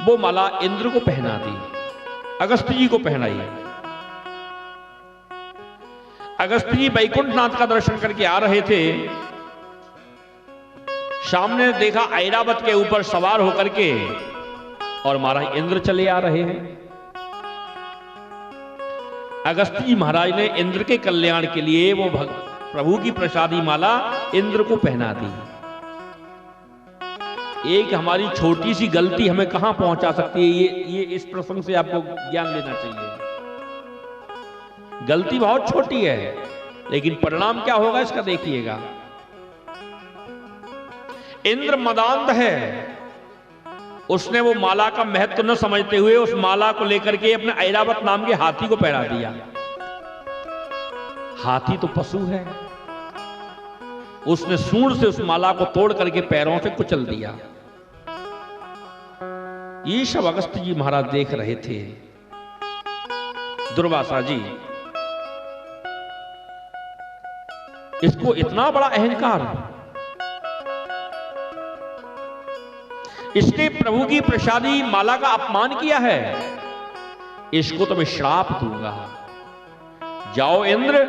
वो माला इंद्र को पहना दी, अगस्त्य जी को पहनाई। अगस्त्य जी वैकुंठनाथ का दर्शन करके आ रहे थे, सामने देखा ऐरावत के ऊपर सवार होकर के और महाराज इंद्र चले आ रहे हैं। अगस्त्य जी महाराज ने इंद्र के कल्याण के लिए वो प्रभु की प्रसादी माला इंद्र को पहना दी। एक हमारी छोटी सी गलती हमें कहां पहुंचा सकती है, ये इस प्रसंग से आपको ज्ञान लेना चाहिए। गलती बहुत छोटी है, लेकिन परिणाम क्या होगा इसका देखिएगा। इंद्र मदांध है, उसने वो माला का महत्व न समझते हुए उस माला को लेकर के अपने ऐरावत नाम के हाथी को पहना दिया। हाथी तो पशु है, उसने सूंड से उस माला को तोड़ करके पैरों से कुचल दिया। ये सब अगस्त्य जी महाराज देख रहे थे। दुर्वासा जी, इसको इतना बड़ा अहंकार, इसने प्रभु की प्रसादी माला का अपमान किया है, इसको तो मैं श्राप दूंगा। जाओ इंद्र,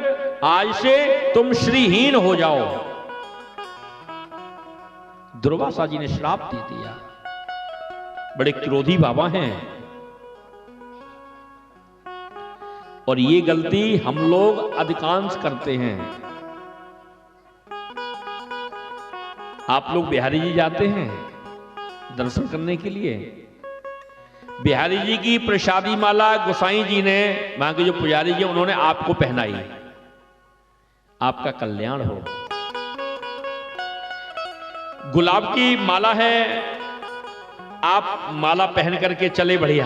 आज से तुम श्रीहीन हो जाओ। दुर्वासा जी ने श्राप दे दिया। बड़े क्रोधी बाबा हैं, और ये गलती हम लोग अधिकांश करते हैं। आप लोग बिहारी जी जाते हैं दर्शन करने के लिए, बिहारी जी की प्रसादी माला गोसाई जी ने, वहां के जो पुजारी जी उन्होंने आपको पहनाई। आपका कल्याण हो। गुलाब की माला है, आप माला पहन करके चले, बढ़िया।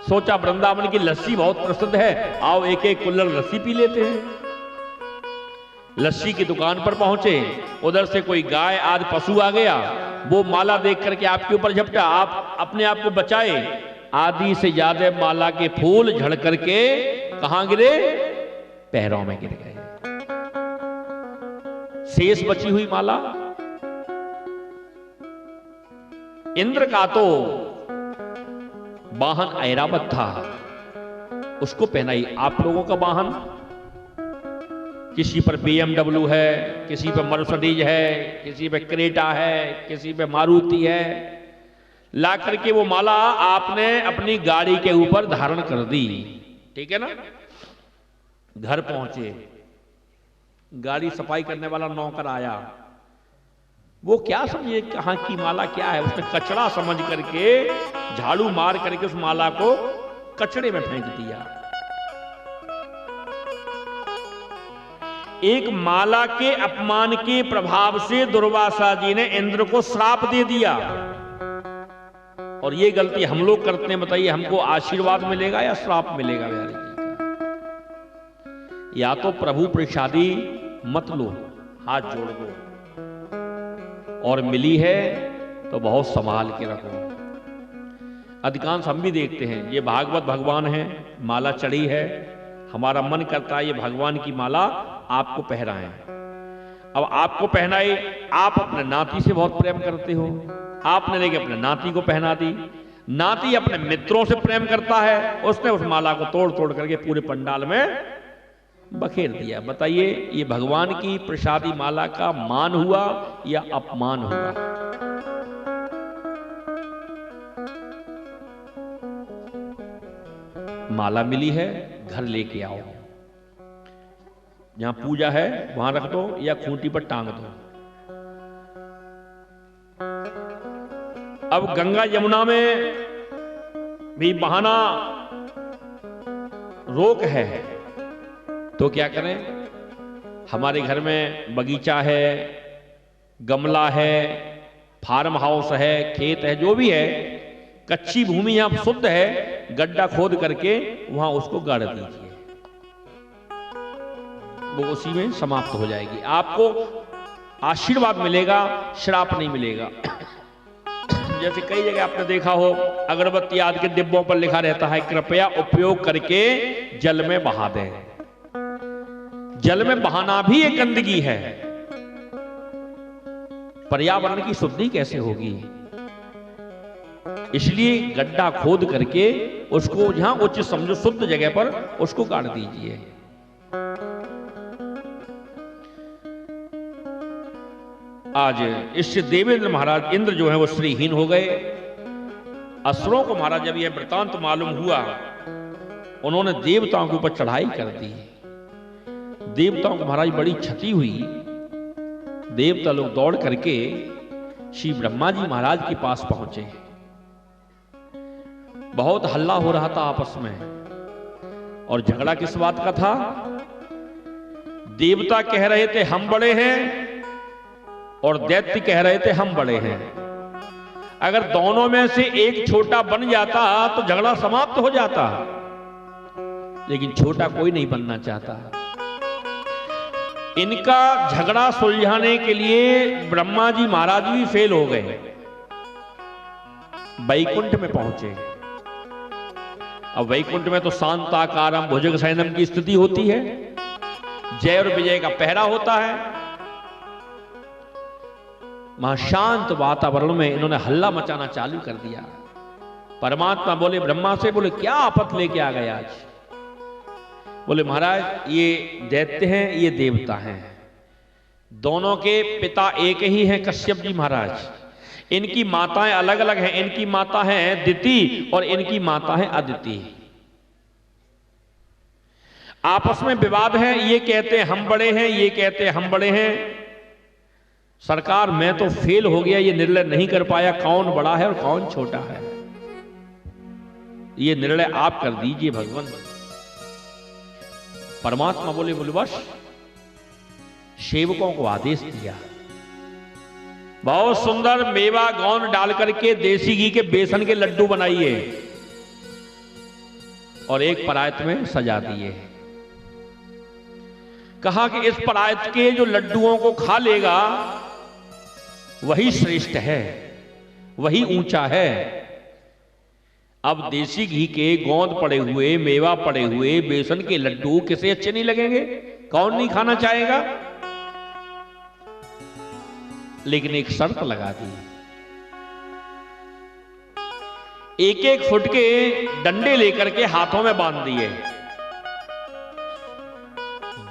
सोचा वृंदावन की लस्सी बहुत प्रसिद्ध है, आओ एक एक कुल्हड़ लस्सी पी लेते हैं। लस्सी की दुकान पर पहुंचे, उधर से कोई गाय आदि पशु आ गया, वो माला देख करके आपके ऊपर झपटा, आप अपने आप को बचाए। आधी से ज्यादा माला के फूल झड़ करके कहां गिरे? पैरों में गिर गए। शेष बची हुई माला इंद्र का तो वाहन ऐरावत था, उसको पहनाई। आप लोगों का वाहन, किसी पर BMW है, किसी पर मर्सिडीज है, किसी पे क्रेटा है, किसी पे मारुति है। ला करके वो माला आपने अपनी गाड़ी के ऊपर धारण कर दी, ठीक है ना। घर पहुंचे, गाड़ी सफाई करने वाला नौकर आया, वो क्या समझे कहां की माला क्या है, उसने कचरा समझ करके झाड़ू मार करके उस माला को कचड़े में फेंक दिया। एक माला के अपमान के प्रभाव से दुर्वासा जी ने इंद्र को श्राप दे दिया। और ये गलती हम लोग करते हैं। बताइए, हमको आशीर्वाद मिलेगा या श्राप मिलेगा? बिहारी जी का, या तो प्रभु प्रसादी मत लो, हाथ जोड़ दो, और मिली है तो बहुत संभाल के रखो। अधिकांश हम भी देखते हैं, ये भागवत भगवान है, माला चढ़ी है, हमारा मन करता है ये भगवान की माला आपको पहनाएं। अब आपको पहनाए, आप अपने नाती से बहुत प्रेम करते हो, आपने लेके अपने नाती को पहना दी। नाती अपने मित्रों से प्रेम करता है, उसने उस माला को तोड़ तोड़ करके पूरे पंडाल में बखेर दिया। बताइए, ये भगवान की प्रसादी माला का मान हुआ या अपमान हुआ? माला मिली है, घर लेके आओ, जहां पूजा है वहां रख दो या खूंटी पर टांग दो। अब गंगा यमुना में भी बहाना रोक है, तो क्या करें? हमारे घर में बगीचा है, गमला है, फार्म हाउस है, खेत है, जो भी है, कच्ची भूमि यहां शुद्ध है, गड्ढा खोद करके वहां उसको गाड़ दीजिए, वो उसी में समाप्त हो जाएगी। आपको आशीर्वाद मिलेगा, श्राप नहीं मिलेगा। जैसे कई जगह आपने देखा हो, अगरबत्ती आदि के डिब्बों पर लिखा रहता है, कृपया उपयोग करके जल में बहा दें। जल में बहाना भी एक गंदगी है। पर्यावरण की शुद्धि कैसे होगी? इसलिए गड्ढा खोद करके उसको जहां उचित समझो शुद्ध जगह पर उसको गाड़ दीजिए। आज इससे देवेंद्र महाराज इंद्र जो है वो श्रीहीन हो गए। असुरों को महाराज जब यह वृतांत मालूम हुआ, उन्होंने देवताओं के ऊपर चढ़ाई कर दी। देवताओं को महाराज बड़ी क्षति हुई। देवता लोग दौड़ करके श्री ब्रह्मा जी महाराज के पास पहुंचे। बहुत हल्ला हो रहा था आपस में। और झगड़ा किस बात का था? देवता कह रहे थे हम बड़े हैं और दैत्य कह रहे थे हम बड़े हैं। अगर दोनों में से एक छोटा बन जाता तो झगड़ा समाप्त हो जाता, लेकिन छोटा कोई नहीं बनना चाहता। इनका झगड़ा सुलझाने के लिए ब्रह्मा जी महाराज भी फेल हो गए। वैकुंठ में पहुंचे। अब वैकुंठ में तो शांताकारम भुजगशयनम की स्थिति होती है, जय और विजय का पहरा होता है। वहां शांत वातावरण में इन्होंने हल्ला मचाना चालू कर दिया। परमात्मा बोले ब्रह्मा से, बोले क्या आपत लेके आ गए आज? बोले महाराज ये दैत्य हैं, ये देवता हैं, दोनों के पिता एक ही हैं, कश्यप जी महाराज। इनकी माताएं अलग अलग हैं। इनकी माता है दिति और इनकी माता है अदिति। आपस में विवाद है। ये कहते हैं हम बड़े हैं, ये कहते हैं हम बड़े हैं। सरकार मैं तो फेल हो गया, ये निर्णय नहीं कर पाया कौन बड़ा है और कौन छोटा है। ये निर्णय आप कर दीजिए भगवान। परमात्मा बोले बस सेवकों को आदेश दिया। बहुत सुंदर मेवा गौन डाल करके देसी घी के बेसन के लड्डू बनाइए और एक परायत में सजा दिए। कहा कि इस परायत के जो लड्डुओं को खा लेगा वही श्रेष्ठ है, वही ऊंचा है। अब देसी घी के गोंद पड़े हुए, मेवा पड़े हुए, बेसन के लड्डू किसे अच्छे नहीं लगेंगे? कौन नहीं खाना चाहेगा? लेकिन एक शर्त लगा दी। एक एक फुट के डंडे लेकर के हाथों में बांध दिए।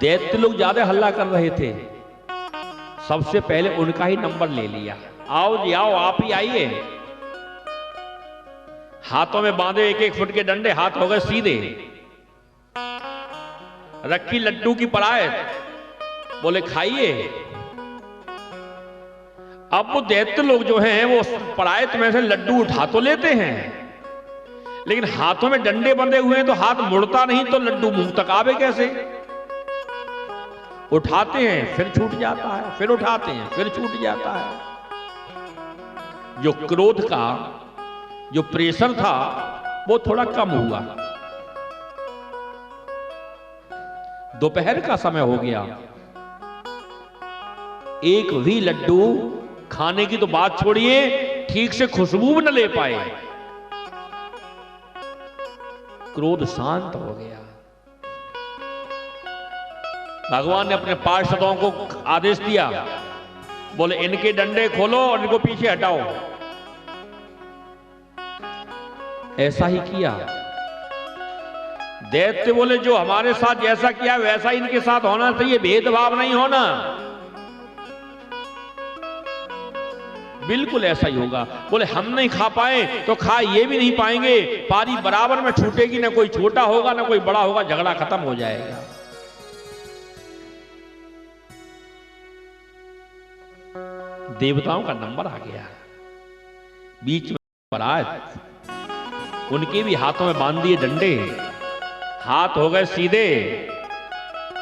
दैत्य लोग ज्यादा हल्ला कर रहे थे। सबसे पहले उनका ही नंबर ले लिया। आओ जी आओ, आप ही आइए। हाथों में बांधे एक एक फुट के डंडे, हाथ हो गए सीधे। रखी लड्डू की परायत, बोले खाइए। अब वो दैत्य लोग जो हैं वो परायत में से लड्डू उठा तो लेते हैं, लेकिन हाथों में डंडे बंधे हुए हैं तो हाथ मुड़ता नहीं, तो लड्डू मुंह तक आवे कैसे? उठाते हैं फिर छूट जाता है, फिर उठाते हैं फिर छूट जाता है। जो क्रोध का जो प्रेशर था वो थोड़ा कम हुआ। दोपहर का समय हो गया, एक भी लड्डू खाने की तो बात छोड़िए, ठीक से खुशबू भी न ले पाए। क्रोध शांत हो गया। भगवान ने अपने पार्षदों को आदेश दिया, बोले इनके डंडे खोलो और इनको पीछे हटाओ। ऐसा ही किया। दैत्य बोले जो हमारे साथ जैसा किया वैसा ही इनके साथ होना चाहिए, भेदभाव नहीं होना। बिल्कुल ऐसा ही होगा। बोले हम नहीं खा पाए तो खा ये भी नहीं पाएंगे, पारी बराबर में छूटेगी, ना कोई छोटा होगा ना कोई बड़ा होगा, झगड़ा खत्म हो जाएगा। देवताओं का नंबर आ गया। बीच में परायत, उनके भी हाथों में बांध दिए डंडे, हाथ हो गए सीधे।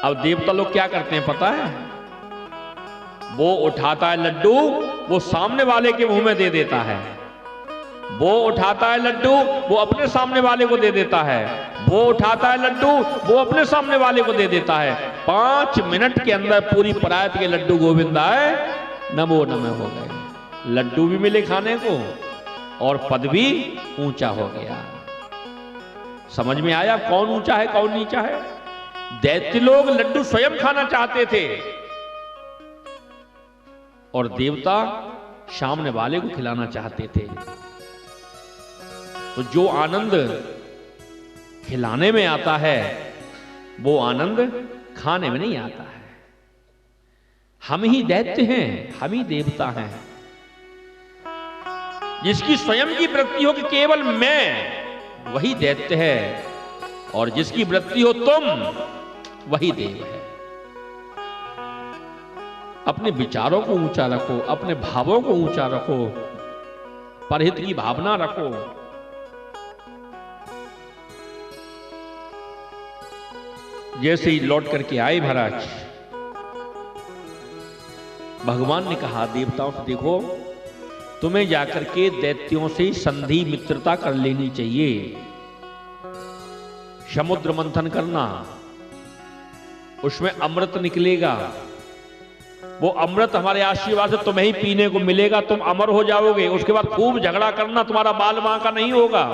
अब देवता लोग क्या करते हैं पता है? वो उठाता है लड्डू, वो सामने वाले के मुंह में दे देता है। वो उठाता है लड्डू, वो अपने सामने वाले को दे देता है। वो उठाता है लड्डू, वो अपने सामने वाले को दे देता है। 5 मिनट के अंदर पूरी परायत के लड्डू गोविंद आए, नमो नमः हो गए। लड्डू भी मिले खाने को और पद भी ऊंचा हो गया। समझ में आया कौन ऊंचा है कौन नीचा है? दैत्य लोग लड्डू स्वयं खाना चाहते थे और देवता सामने वाले को खिलाना चाहते थे। तो जो आनंद खिलाने में आता है वो आनंद खाने में नहीं आता है। हम ही दैत्य हैं, हम ही देवता हैं। जिसकी स्वयं की वृत्ति हो कि केवल मैं, वही दैत्य है, और जिसकी वृत्ति हो तुम, वही देव है। अपने विचारों को ऊंचा रखो, अपने भावों को ऊंचा रखो, परहित की भावना रखो। जैसे ही लौट करके आए महाराज, भगवान ने कहा देवताओं से, देखो तुम्हें जाकर के दैत्यों से संधि मित्रता कर लेनी चाहिए। समुद्र मंथन करना, उसमें अमृत निकलेगा। वो अमृत हमारे आशीर्वाद से तुम्हें ही पीने को मिलेगा, तुम अमर हो जाओगे। उसके बाद खूब झगड़ा करना, तुम्हारा बाल बांका नहीं होगा।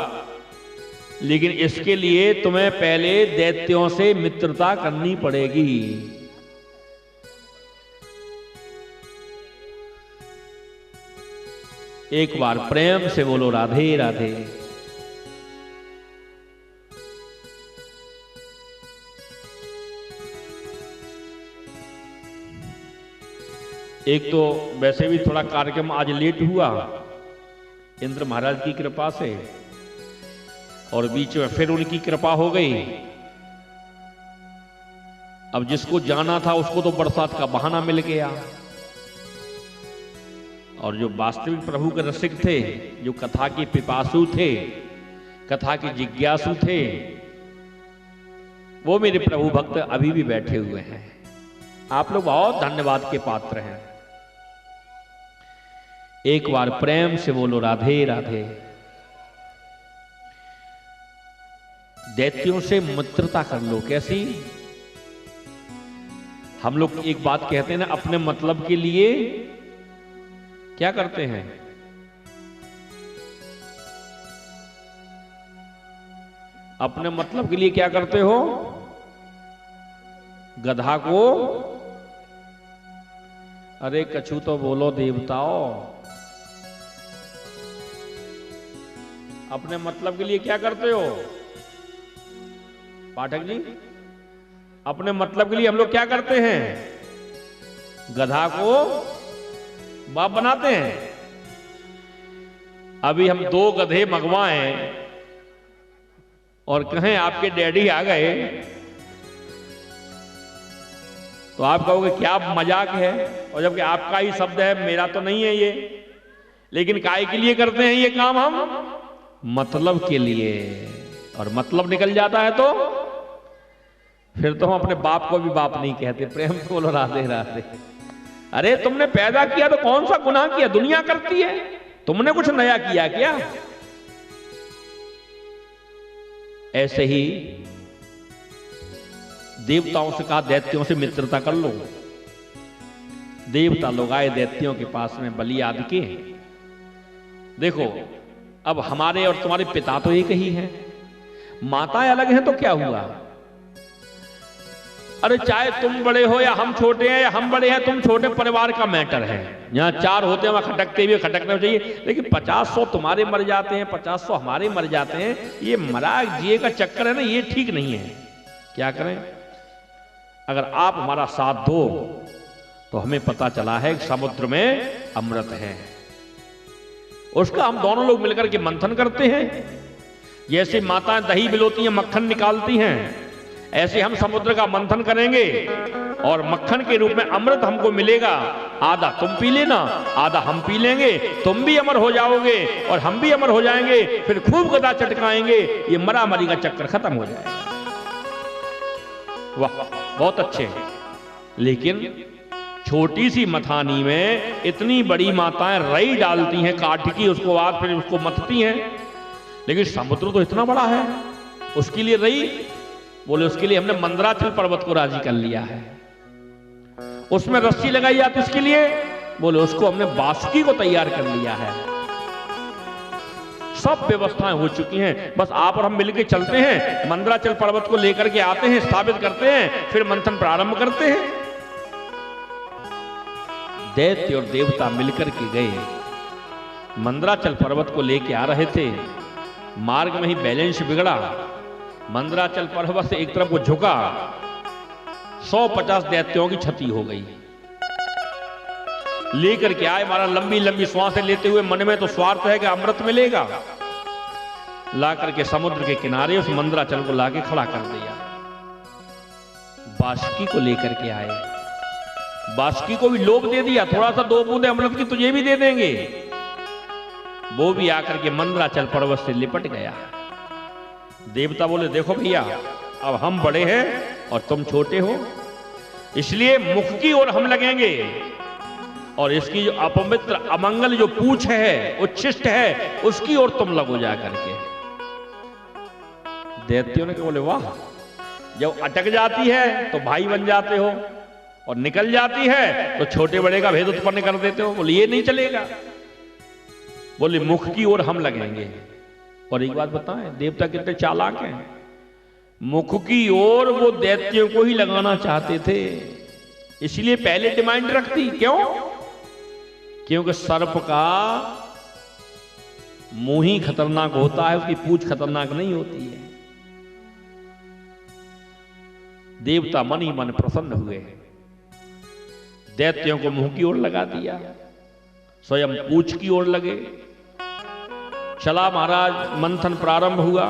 लेकिन इसके लिए तुम्हें पहले दैत्यों से मित्रता करनी पड़ेगी। एक बार प्रेम से बोलो राधे राधे। एक तो वैसे भी थोड़ा कार्यक्रम आज लेट हुआ इंद्र महाराज की कृपा से, और बीच में फिर उनकी कृपा हो गई। अब जिसको जाना था उसको तो बरसात का बहाना मिल गया, और जो वास्तविक प्रभु के रसिक थे, जो कथा के पिपासु थे, कथा के जिज्ञासु थे, वो मेरे प्रभु भक्त अभी भी बैठे हुए हैं। आप लोग बहुत धन्यवाद के पात्र हैं। एक बार प्रेम से बोलो राधे राधे। दैत्यों से मित्रता कर लो। कैसी? हम लोग एक बात कहते हैं ना, अपने मतलब के लिए क्या करते हैं? अपने मतलब के लिए क्या करते हो? गधा को, अरे कछु तो बोलो देवताओं, अपने मतलब के लिए क्या करते हो पाठक जी? अपने मतलब के लिए हम लोग क्या करते हैं? गधा को बाप बनाते हैं। अभी हम 2 गधे मंगवाएं और कहें आपके डैडी आ गए, तो आप कहोगे क्या मजाक है, और जबकि आपका ही शब्द है, मेरा तो नहीं है ये। लेकिन काय के लिए करते हैं ये काम? हम मतलब के लिए। और मतलब निकल जाता है तो फिर तो हम अपने बाप को भी बाप नहीं कहते। प्रेम से बोलो राधे राधे। अरे तुमने पैदा किया तो कौन सा गुनाह किया? दुनिया करती है, तुमने कुछ नया किया क्या? ऐसे ही देवताओं से कहा दैत्यों से मित्रता कर लो। देवता लोग आए दैत्यों के पास में, बलि आदि के। देखो अब हमारे और तुम्हारे पिता तो एक ही हैं, माताएं अलग हैं तो क्या हुआ? अरे चाहे तुम बड़े हो या हम छोटे हैं, या हम बड़े हैं तुम छोटे, परिवार का मैटर है। यहां 4 होते हैं, वहां खटकते हुए खटकना चाहिए। लेकिन 50-100 तुम्हारे मर जाते हैं, 50-100 हमारे मर जाते हैं, ये मरा जिए का चक्कर है ना, ये ठीक नहीं है। क्या करें? अगर आप हमारा साथ दो तो हमें पता चला है कि समुद्र में अमृत है, उसका हम दोनों लोग मिलकर के मंथन करते हैं। जैसे माताएं दही बिलोती हैं, मक्खन निकालती हैं, ऐसे हम समुद्र का मंथन करेंगे और मक्खन के रूप में अमृत हमको मिलेगा। आधा तुम पी लेना, आधा हम पी लेंगे, तुम भी अमर हो जाओगे और हम भी अमर हो जाएंगे। फिर खूब गदा चटकाएंगे, ये मरा मरी का चक्कर खत्म हो जाएगा। वाह, बहुत अच्छे। लेकिन छोटी सी मथानी में इतनी बड़ी माताएं रई डालती हैं काठ की, उसको बाद फिर उसको मथती हैं। लेकिन समुद्र तो इतना बड़ा है, उसके लिए रई बोले, उसके लिए हमने मंदराचल पर्वत को राजी कर लिया है। उसमें रस्सी लगाई जाती, इसके लिए बोले उसको हमने बासुकी को तैयार कर लिया है। सब व्यवस्थाएं हो चुकी हैं, बस आप और हम मिलकर चलते हैं, मंदराचल पर्वत को लेकर के आते हैं, स्थापित करते हैं, फिर मंथन प्रारंभ करते हैं। दैत्य और देवता मिलकर के गए, मंदराचल पर्वत को लेके आ रहे थे। मार्ग में ही बैलेंस बिगड़ा, मंदराचल पर्वत से एक तरफ वो झुका, 150 दैत्यों की क्षति हो गई। लेकर के आए, मारा लंबी लंबी श्वासें लेते हुए, मन में तो स्वार्थ है कि अमृत मिलेगा। ला करके समुद्र के किनारे उस मंदराचल को लाके खड़ा कर दिया। बासुकी को लेकर के आए, बासुकी को भी लोभ दे दिया, थोड़ा सा 2 बूंदे अमृत की तुझे भी दे देंगे। वो भी आकर के मंदराचल पर्वत से लिपट गया। देवता बोले देखो भैया, अब हम बड़े हैं और तुम छोटे हो, इसलिए मुख की ओर हम लगेंगे और इसकी जो अपवित्र अमंगल जो पूछ है, उच्छिष्ट है, उसकी ओर तुम लगो जा करके। दैत्यों ने बोले वाह, जब अटक जाती है तो भाई बन जाते हो और निकल जाती है तो छोटे बड़े का भेद उत्पन्न कर देते हो। बोले ये नहीं चलेगा। बोले मुख की ओर हम लगेंगे। और एक बात बताएं, देवता कितने चालाक हैं, मुख की ओर वो दैत्यों को ही लगाना चाहते थे, इसलिए पहले डिमांड रखती। क्यों? क्योंकि सर्प का मुंह ही खतरनाक होता है, उसकी पूंछ खतरनाक नहीं होती है। देवता मन ही मन प्रसन्न हुए, दैत्यों को मुंह की ओर लगा दिया, स्वयं पूंछ की ओर लगे। चला महाराज, मंथन प्रारंभ हुआ,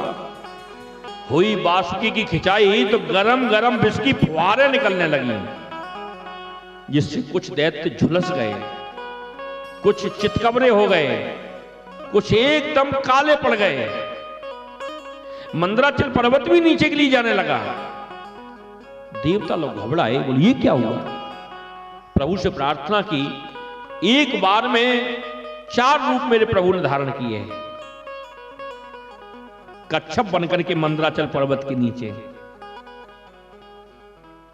हुई बासुकी की खिंचाई तो गरम गरम विष की फुहारें निकलने लगी, जिससे कुछ दैत्य झुलस गए, कुछ चितकबरे हो गए, कुछ एकदम काले पड़ गए। मंदराचल पर्वत भी नीचे के लिए जाने लगा। देवता लोग घबराए, बोले ये क्या हुआ? प्रभु से प्रार्थना की, एक बार में 4 रूप मेरे प्रभु ने धारण किए। कच्छप बनकर के मंदराचल पर्वत के नीचे,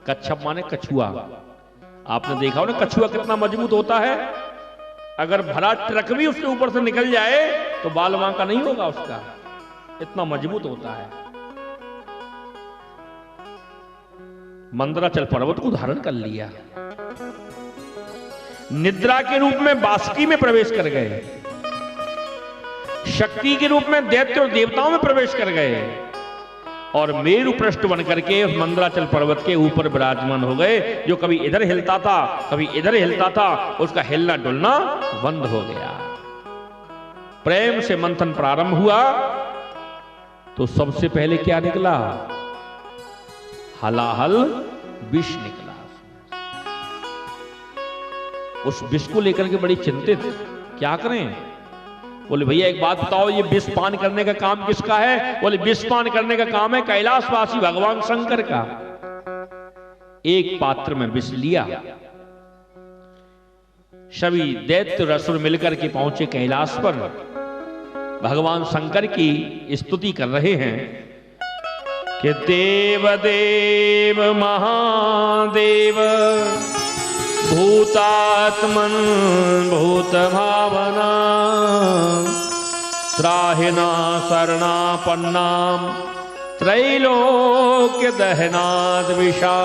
कच्छप माने कछुआ, आपने देखा हो ना कछुआ कितना मजबूत होता है, अगर भरा ट्रक भी उसके ऊपर से निकल जाए तो बाल वांका नहीं होगा उसका, इतना मजबूत होता है। मंदराचल पर्वत को धारण कर लिया, निद्रा के रूप में बासुकी में प्रवेश कर गए, शक्ति के रूप में दैत्य और देवताओं में प्रवेश कर गए, और मेरु पृष्ठ बनकर के मंदराचल पर्वत के ऊपर विराजमान हो गए। जो कभी इधर हिलता था, कभी इधर हिलता था, उसका हिलना डुलना बंद हो गया। प्रेम से मंथन प्रारंभ हुआ तो सबसे पहले क्या निकला? हलाहल विष निकला। उस विष को लेकर के बड़ी चिंतित, क्या करें? बोले भैया एक बात बताओ, ये विष पान करने का काम किसका है? बोले विष पान करने का काम है कैलाशवासी भगवान शंकर का। एक पात्र में विष लिया, सभी दैत्य रसुर मिलकर के पहुंचे कैलाश पर, भगवान शंकर की स्तुति कर रहे हैं कि देव देव महादेव भूतात्मन भूत भावना त्राहिना शरणापन्नाम त्रैलोक्य दहनाद विषा।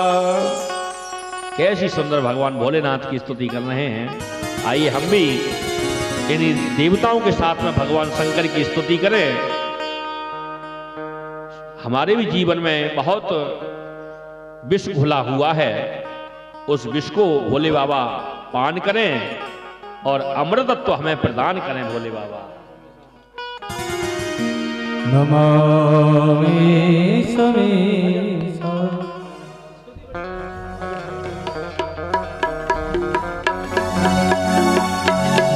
कैसी सुंदर भगवान भोलेनाथ की स्तुति कर रहे हैं। आइए हम भी इन देवताओं के साथ में भगवान शंकर की स्तुति करें। हमारे भी जीवन में बहुत विष घुला हुआ है, उस विष को भोले बाबा पान करें और अमृतत्व हमें प्रदान करें। भोले बाबा नमामि समीसा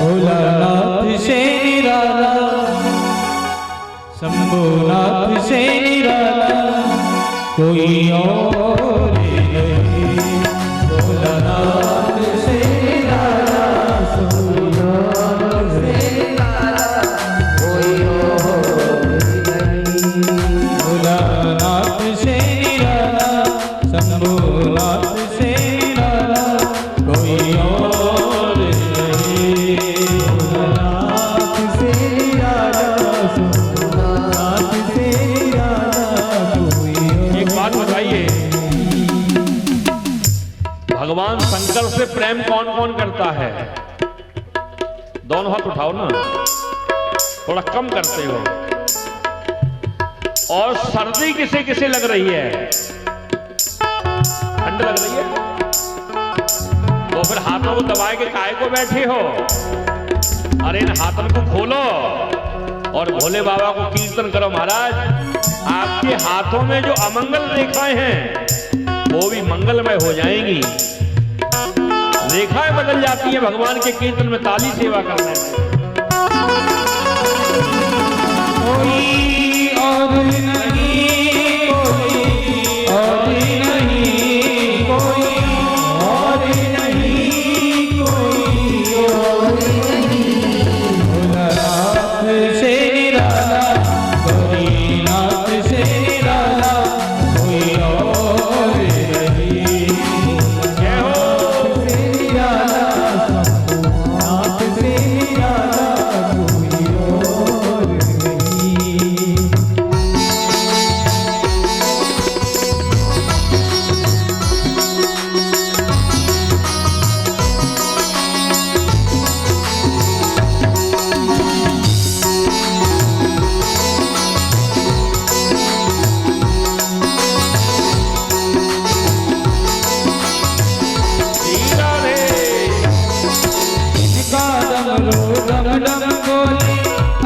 भोलानाथ से निराला, शंभुनाथ से निराला कोई और नहीं। भोलानाथ से निराला, शंभुनाथ से निराला कोई और नहीं। भोलानाथ से निराला, शंभुनाथ से निराला कोई और नहीं। भोलानाथ से निराला, शंभुनाथ से निराला कोई और। एक बात बताइए, भगवान शंकर से प्रेम कौन कौन करता है? दोनों हाथ उठाओ ना, थोड़ा कम करते हो। और सर्दी किसे किसे लग रही है? ठंड लग रही है तो फिर हाथों को दबाए के काहे को बैठे हो? अरे इन हाथों को खोलो और भोले बाबा को कीर्तन करो। महाराज, आपके हाथों में जो अमंगल रेखाएं हैं वो भी मंगलमय हो जाएंगी। रेखाएं बदल जाती है भगवान के कीर्तन में, ताली सेवा करने में। कोई और नहीं, कोई और नहीं, कोई और नहीं, कोई और नहीं। भोलानाथ से निराला, गौरीनाथ से निराला, कोई और नहीं। जय हो। से निराला, शंभुनाथ से निराला, कोई और नहीं। हीरा रे। इनका डमरू डम डम बोले,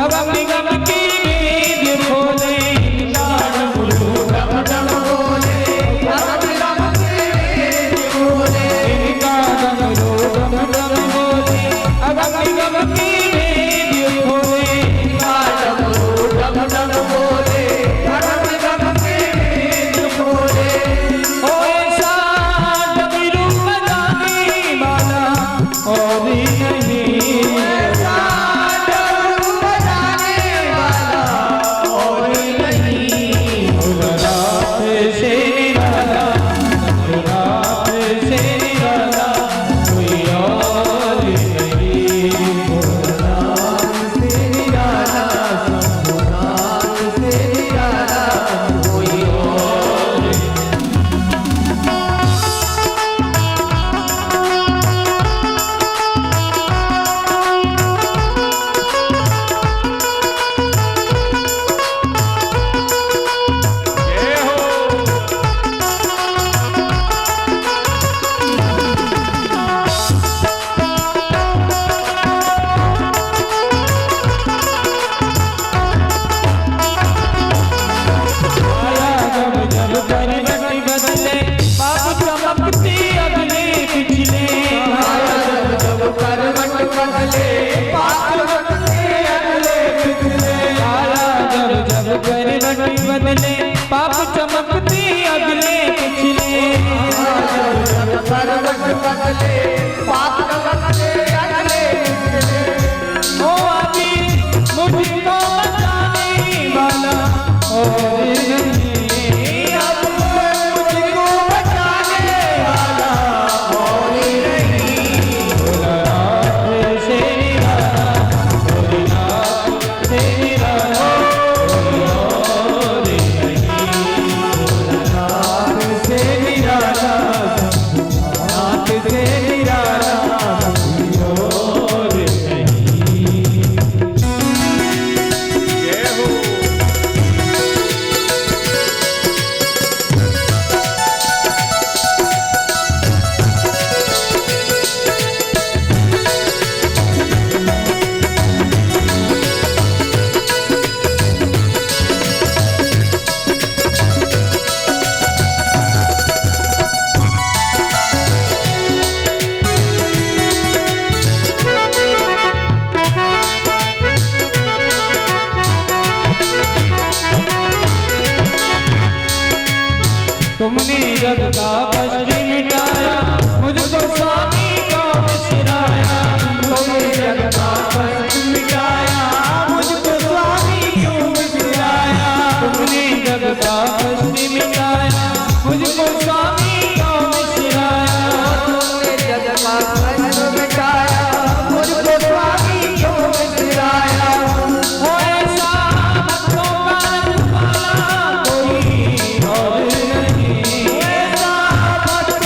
अब निगम की वेद खोले। इनका डमरू डम डम बोले, अब निगम की वेद खोले। इनका डमरू डम डम बोले, अब निगम की वेद खोले। इनका डमरू डम डम बोले, अब निगम की वेद खोले। ओ ऐसा डमरू बजाने वाला और नहीं, ऐसा डमरू बजाने वाला और नहीं। भोलानाथ से निराला, शंभुनाथ से निराला, कोई और नहीं। भोलानाथ से निराला, शंभुनाथ से निराला, कोई और नहीं। जय हो। आया जब जब परिवर्तन बदले, पाप चमकती अगले पिछले। आया जब जब परिवर्तन बदले, पाप चमकती अगले पिछले। आया जब जब परिवर्तन बदले, पाप चमकती अगले पिछले। आया जब जब परिवर्तन बदले, पाप चमकती अगले पिछले। ओ अभी मुझको बचाने वाला और नहीं, अब मुझको बचाने वाला और नहीं। भोलानाथ से निराला, गौरीनाथ से निराला, कोई और नहीं। भोलानाथ से निराला, शंभुनाथ से निराला, कोई और नहीं। जय हो। तुमने जग का कष्ट मिटाया, मुझको स्वामी को बिसराया। तुमने जग का कष्ट मिटाया, मुझको स्वामी क्यों बिसराया। तुमने जग का कष्ट मिटाया, मुझको स्वामी को बिसराया। तुमने जग का कष्ट मिटाया, मुझको स्वामी क्यों बिसराया। ओ ऐसा भक्तों का रूप वाला कोई और नहीं, ऐसा भक्त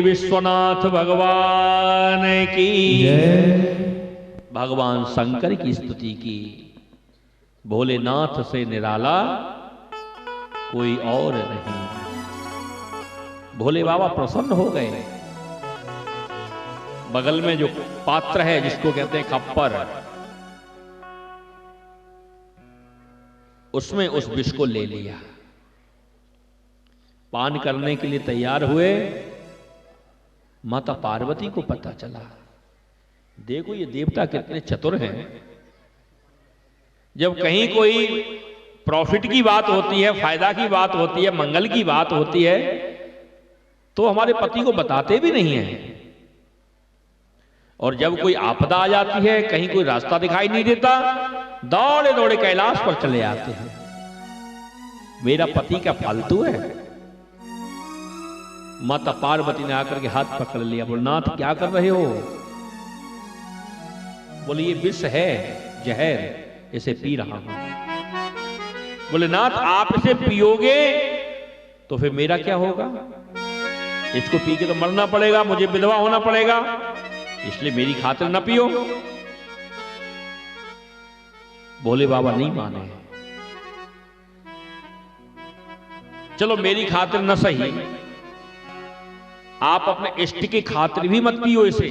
विश्वनाथ भगवान की भगवान शंकर की स्तुति की। भोलेनाथ से निराला कोई और नहीं। भोले बाबा प्रसन्न हो गए। बगल में जो पात्र है जिसको कहते हैं खप्पर, उसमें उस विष को ले लिया। पान करने के लिए तैयार हुए। माता पार्वती को पता चला। देखो ये देवता कितने चतुर हैं। जब कहीं कोई प्रॉफिट की बात होती है, फायदा की बात होती है, मंगल की बात होती है, तो हमारे पति को बताते भी नहीं है। और जब कोई आपदा आ जाती है, कहीं कोई रास्ता दिखाई नहीं देता, दौड़े दौड़े कैलाश पर चले आते हैं। मेरा पति क्या फालतू है? माता पार्वती ने आकर के हाथ पकड़ लिया। बोले नाथ क्या कर रहे हो? बोले ये विष है, जहर, इसे पी रहा हूं। बोले नाथ आप इसे पियोगे तो फिर मेरा क्या होगा? इसको पी के तो मरना पड़ेगा, मुझे विधवा होना पड़ेगा, इसलिए मेरी खातिर न पियो। भोले बाबा नहीं माने। चलो मेरी खातिर न सही, आप अपने इष्ट की खातिर भी मत पियो इसे।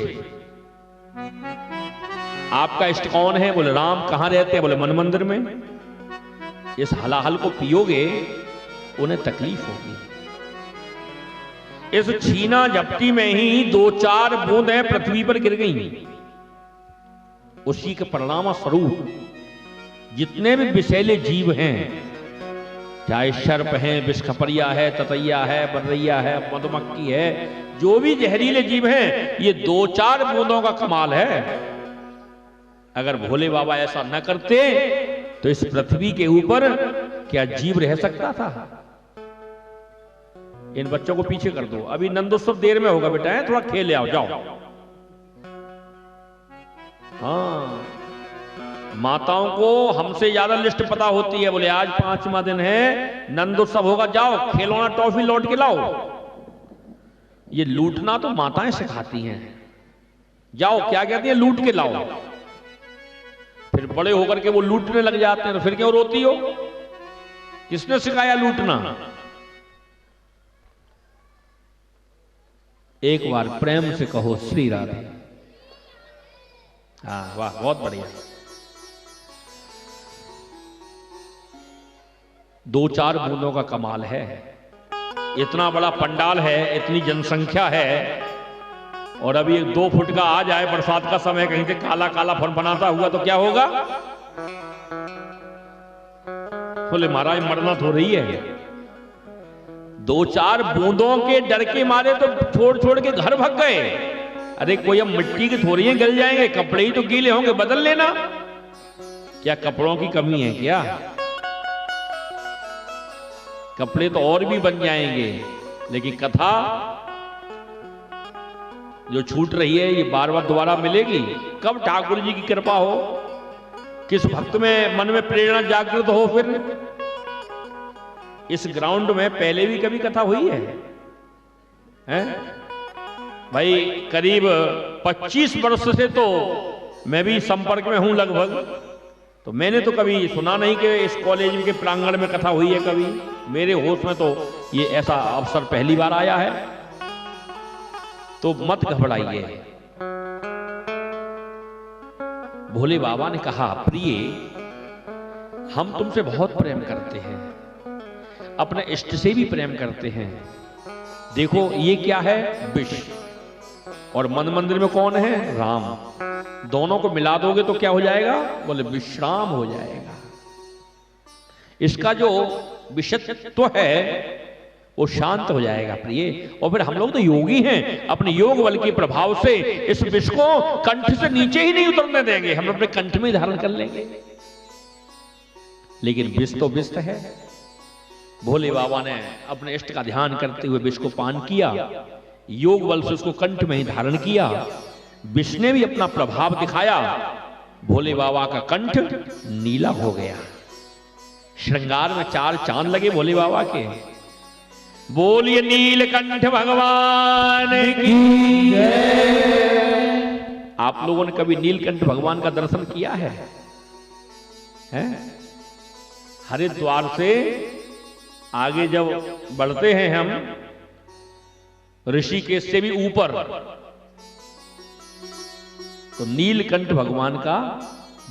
आपका इष्ट कौन है? बोले राम। कहां रहते हैं? बोले मन मंदिर में। इस हलाहल को पियोगे उन्हें तकलीफ होगी। इस छीना झपटी में ही 2-4 बूंदें पृथ्वी पर गिर गई। उसी के परिणाम स्वरूप जितने भी विषैले जीव हैं, चाहे सर्प है, विषखपरिया है, ततैया है, बर्रैया है, मधुमक्खी है, जो भी जहरीले जीव हैं, ये 2-4 बूंदों का कमाल है। अगर भोले बाबा ऐसा न करते तो इस पृथ्वी के ऊपर क्या जीव रह सकता था? इन बच्चों को पीछे कर दो, अभी नंदोत्सव देर में होगा बेटा, है थोड़ा खेल आओ, जाओ। हाँ, माताओं को हमसे ज्यादा लिस्ट पता होती है। बोले आज 5वां दिन है, नंदोत्सव होगा, जाओ खिलौना टॉफी लौट के लाओ। ये लूटना तो माताएं सिखाती हैं। जाओ क्या कहती है, लूट के लाओ। फिर बड़े होकर के वो लूटने लग जाते हैं, तो फिर क्यों रोती हो? किसने सिखाया लूटना? एक बार प्रेम से कहो श्री राधे। हाँ वाह, बहुत बढ़िया। 2-4 बूंदों का कमाल है। इतना बड़ा पंडाल है, इतनी जनसंख्या है, और अभी 2 फुट का आ जाए बरसात का समय, कहीं से काला काला फनफनाता हुआ तो क्या होगा? बोले महाराज मरना तो रही है। दो चार बूंदों के डर के मारे तो छोड़ छोड़ के घर भाग गए। अरे कोई अब मिट्टी की थोड़ियां गल जाएंगे, कपड़े ही तो गीले होंगे, बदल लेना। क्या कपड़ों की कमी है क्या? कपड़े तो और भी बन जाएंगे, लेकिन कथा जो छूट रही है ये बार बार दोबारा मिलेगी। कब ठाकुर जी की कृपा हो, किस भक्त में मन में प्रेरणा जागृत हो, फिर इस ग्राउंड में पहले भी कभी कथा हुई है, हैं? भाई करीब 25 वर्ष से तो मैं भी संपर्क में हूं लगभग, तो मैंने तो कभी सुना नहीं कि इस कॉलेज के प्रांगण में कथा हुई है कभी। मेरे होश में तो ये ऐसा अवसर पहली बार आया है। तो मत घबराइए। भोले बाबा ने कहा, प्रिय हम तुमसे बहुत प्रेम करते हैं, अपने इष्ट से भी प्रेम करते हैं। देखो ये क्या है, विष, और मन मंदिर में कौन है, राम। दोनों को मिला दोगे तो क्या हो जाएगा, बोले विश्राम हो जाएगा। इसका जो विषत्व है वो शांत हो जाएगा प्रिय। और फिर हम लोग तो योगी हैं, अपने योग बल के प्रभाव से इस विष को कंठ से नीचे ही नहीं उतरने देंगे, हम अपने कंठ में धारण कर लेंगे। लेकिन विष तो विष है। भोले बाबा ने अपने इष्ट का ध्यान करते हुए विष को पान किया, योग बल से उसको कंठ में ही धारण किया। विष ने भी अपना प्रभाव दिखाया, भोले बाबा का कंठ नीला हो गया। श्रृंगार में 4 चांद लगे भोले बाबा के। बोलिए नीलकंठ भगवान की जय। आप लोगों ने कभी नीलकंठ भगवान का दर्शन किया है? हरिद्वार से आगे जब बढ़ते हैं हम, ऋषिकेश से भी ऊपर, तो नीलकंठ भगवान का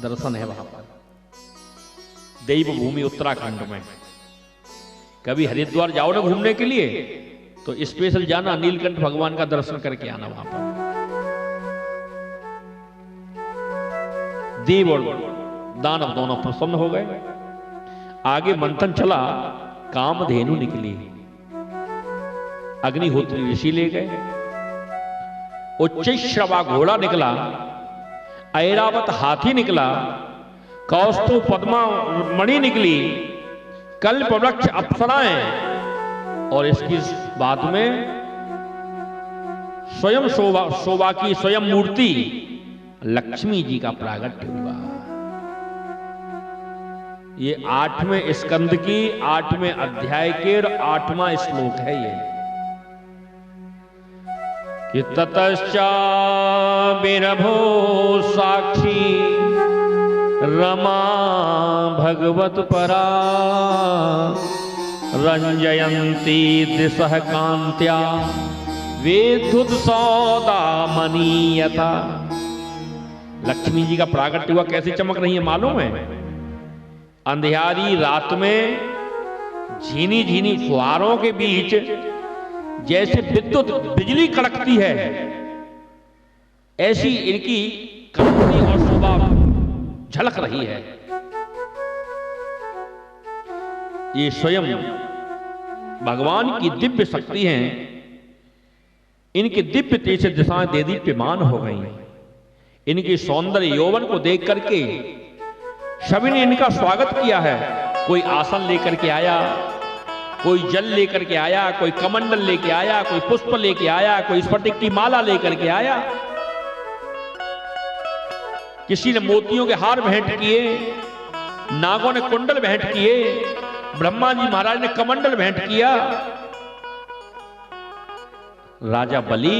दर्शन है वहां पर, देवभूमि उत्तराखंड में। कभी हरिद्वार जाओ ना घूमने के लिए तो स्पेशल जाना, नीलकंठ भगवान का दर्शन करके आना वहां पर। देव और दानव दोनों प्रसन्न हो गए। आगे मंथन चला, कामधेनु निकली, अग्निहोत्री ऋषि ले गए। उच्चैश्रवा घोड़ा निकला, ऐरावत हाथी निकला, कौस्तु पद्मा मणि निकली, कल्प वृक्ष अप्सराएं, और इसकी बाद में स्वयं शोभा की स्वयं मूर्ति लक्ष्मी जी का प्रागट्य हुआ। ये 8वें स्कंद की 8वें अध्याय के 8वां श्लोक है ये, कि ततश्चा बिरभो साक्षी रमा भगवत परा रंजयंती दिशः कांत्या वेदुद सौदा मनीयता। लक्ष्मी जी का प्रागट्य हुआ, कैसे चमक रही है मालूम है? अंधियारी रात में झीनी झीनी फुहारों के बीच जैसे विद्युत बिजली कड़कती है, ऐसी इनकी कांति और शोभा झलक रही है। ये स्वयं भगवान की दिव्य शक्ति हैं। इनके दिव्य तेज से दिशाएं देदीप्यमान हो गई। इनके सौंदर्य यौवन को देख करके सभी ने इनका स्वागत किया है। कोई आसन लेकर के आया, कोई जल लेकर के आया, कोई कमंडल लेके आया, कोई पुष्प लेके आया, कोई स्फटिक की माला लेकर के आया, किसी ने मोतियों के हार भेंट किए, नागों ने कुंडल भेंट किए, ब्रह्मा जी महाराज ने कमंडल भेंट किया। राजा बलि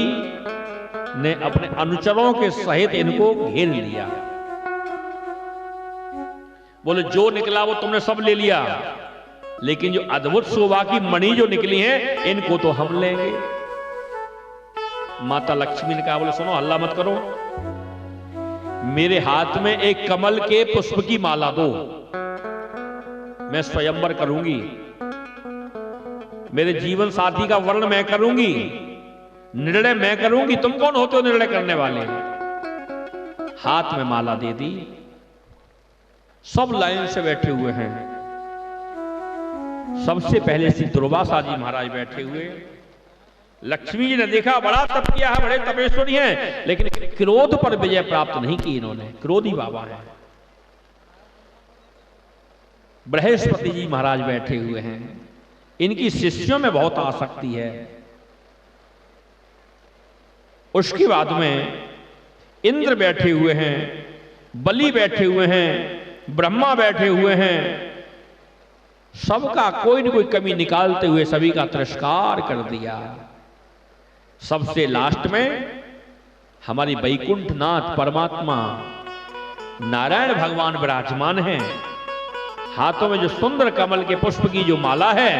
ने अपने अनुचरों के सहित इनको घेर लिया। बोले जो निकला वो तुमने सब ले लिया, लेकिन जो अद्भुत शोभा की मणि जो निकली है इनको तो हम लेंगे। माता लक्ष्मी ने कहा, बोले सुनो हल्ला मत करो, मेरे हाथ में एक कमल के पुष्प की माला दो, मैं स्वयंवर करूंगी, मेरे जीवन साथी का वर्ण मैं करूंगी, निर्णय मैं करूंगी, तुम कौन होते हो निर्णय करने वाले। हाथ में माला दे दी। सब लाइन से बैठे हुए हैं, सबसे पहले श्री दुर्वासा जी महाराज बैठे हुए। लक्ष्मी जी ने देखा बड़ा तप किया है, बड़े तपेश्वरी हैं, लेकिन क्रोध पर विजय प्राप्त नहीं की इन्होंने, क्रोधी बाबा हैं। बृहस्पति जी महाराज बैठे हुए हैं, इनकी शिष्यों में बहुत आसक्ति है। उसके बाद में इंद्र बैठे हुए हैं, बलि बैठे हुए हैं, ब्रह्मा बैठे हुए हैं। सबका कोई न कोई कमी निकालते हुए सभी का तिरस्कार कर दिया। सबसे लास्ट में हमारी वैकुंठनाथ परमात्मा नारायण भगवान विराजमान हैं। हाथों में जो सुंदर कमल के पुष्प की जो माला है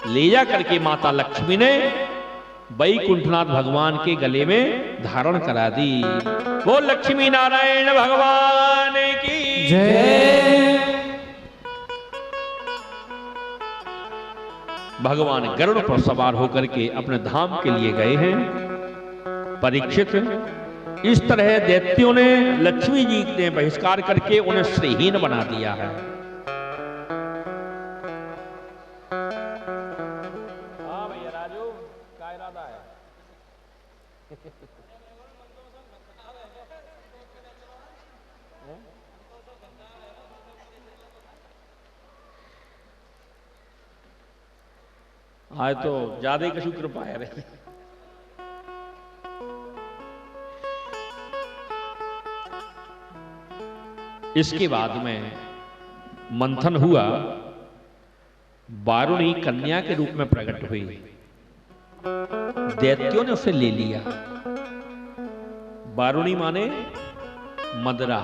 ले जा करके माता लक्ष्मी ने वैकुंठनाथ भगवान के गले में धारण करा दी। वो लक्ष्मी नारायण भगवान की जय। भगवान गरुड़ पर सवार होकर के अपने धाम के लिए गए हैं। परीक्षित, इस तरह दैत्यों ने लक्ष्मी जी ने बहिष्कार करके उन्हें श्रीहीन बना दिया है। हाँ भैया राजू, क्या इरादा है? आज तो ज्यादा ही कछु कृपा है रे। इसके बाद में मंथन हुआ, वारुणी कन्या के रूप में प्रकट हुई। दैत्यों ने उसे ले लिया। वारुणी माने मदरा।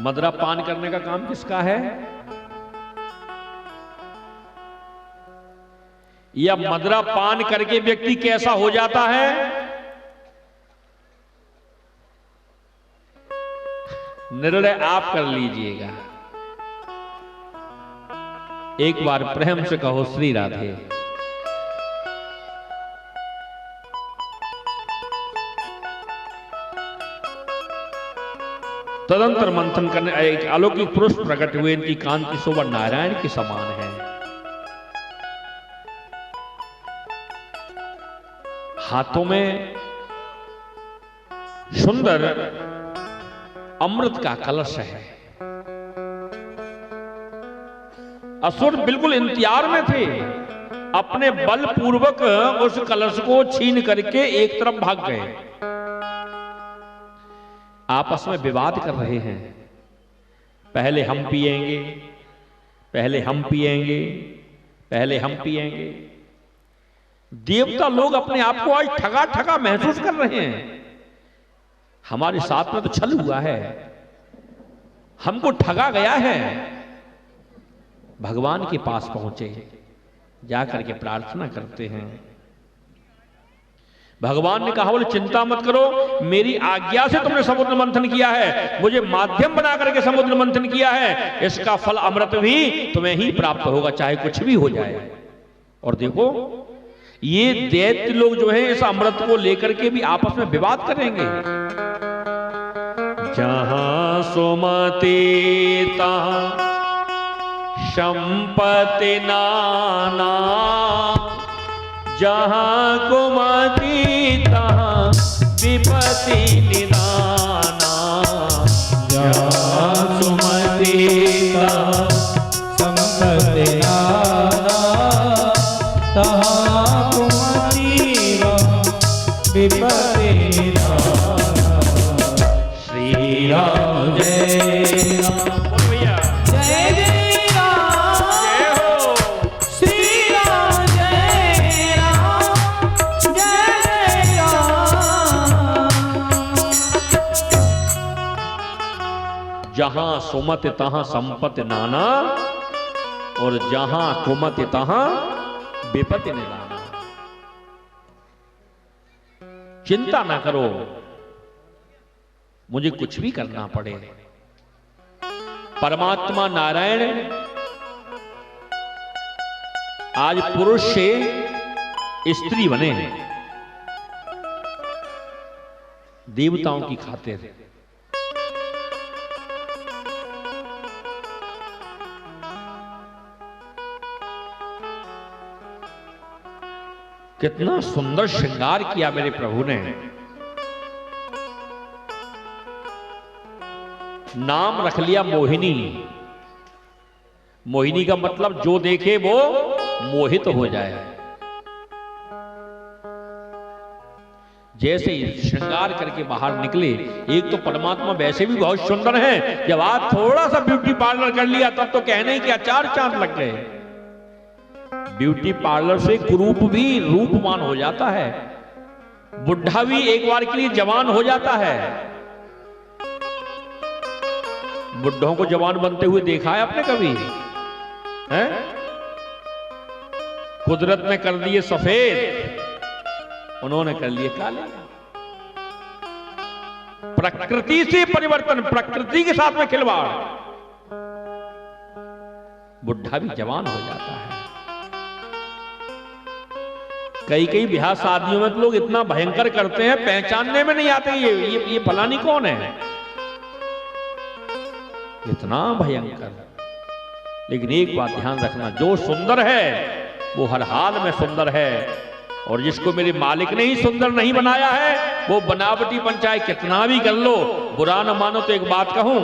मदरा पान करने का काम किसका है? या मदरा पान करके व्यक्ति कैसा हो जाता है? निर्णय आप कर लीजिएगा। एक बार प्रेम से कहो श्री राधे। तदंतर मंथन करने एक अलौकिक पुरुष प्रकट हुए। इनकी कांति शोभा नारायण के समान है। हाथों में सुंदर अमृत का कलश है। असुर बिल्कुल इंतजार में थे, अपने बल पूर्वक उस कलश को छीन करके एक तरफ भाग गए। आपस में विवाद कर रहे हैं, पहले हम पिएंगे, पहले हम पिएंगे, पहले हम पिएंगे। देवता लोग अपने आप को आज ठगा ठगा महसूस कर रहे हैं। हमारे साथ में तो छल हुआ है, हमको ठगा गया है। भगवान के पास पहुंचे, जाकर के प्रार्थना करते हैं। भगवान ने कहा, बोले चिंता मत करो, मेरी आज्ञा से तुमने समुद्र मंथन किया है, मुझे माध्यम बना करके समुद्र मंथन किया है। इसका फल अमृत भी तुम्हें ही प्राप्त होगा, चाहे कुछ भी हो जाए। और देखो, ये दैत्य लोग जो हैं इस अमृत को लेकर के भी आपस में विवाद करेंगे। जहां सुमति तहां संपत्ति नाना, जहां कुमति तहां विपत्ति निदाना। जहां सुमति तहां संपत्ति नाना, तहां कुमति विपत्ति निदाना। श्री राम जय राम। जय जय राम, जय हो श्री राम जय राम, जय जय राम। जहां सुमति तहां संपत्ति नाना, और जहां कुमति तहां विपत्ति निदाना। चिंता ना करो, मुझे कुछ भी करना पड़े। परमात्मा नारायण आज पुरुष से स्त्री बने हैं, देवताओं की खातिर। कितना सुंदर श्रृंगार किया मेरे प्रभु ने। नाम रख लिया मोहिनी। मोहिनी का मतलब जो देखे वो मोहित हो जाए। जैसे ही श्रृंगार करके बाहर निकले, एक तो परमात्मा वैसे भी बहुत सुंदर है, जब आप थोड़ा सा ब्यूटी पार्लर कर लिया तब तो कहने ही क्या 4 चांद लग गए। ब्यूटी पार्लर से कुरूप भी रूपवान हो जाता है, बुढ़ा भी एक बार के लिए जवान हो जाता है। बुढ़ों को जवान बनते हुए देखा है आपने कभी? हैं? कुदरत ने कर दिए सफेद, उन्होंने कर लिए काले। प्रकृति से परिवर्तन, प्रकृति के साथ में खिलवाड़, बुढ़ा भी जवान हो जाता है। कई ब्याह शादियों में तो लोग इतना भयंकर करते हैं, पहचानने में नहीं आते ये फलानी कौन है, इतना भयंकर। लेकिन एक बात ध्यान रखना, जो सुंदर है वो हर हाल में सुंदर है, और जिसको मेरे मालिक ने ही सुंदर नहीं बनाया है वो बनावटी पंचायत कितना भी कर लो, बुरा न मानो। तो एक बात कहूं,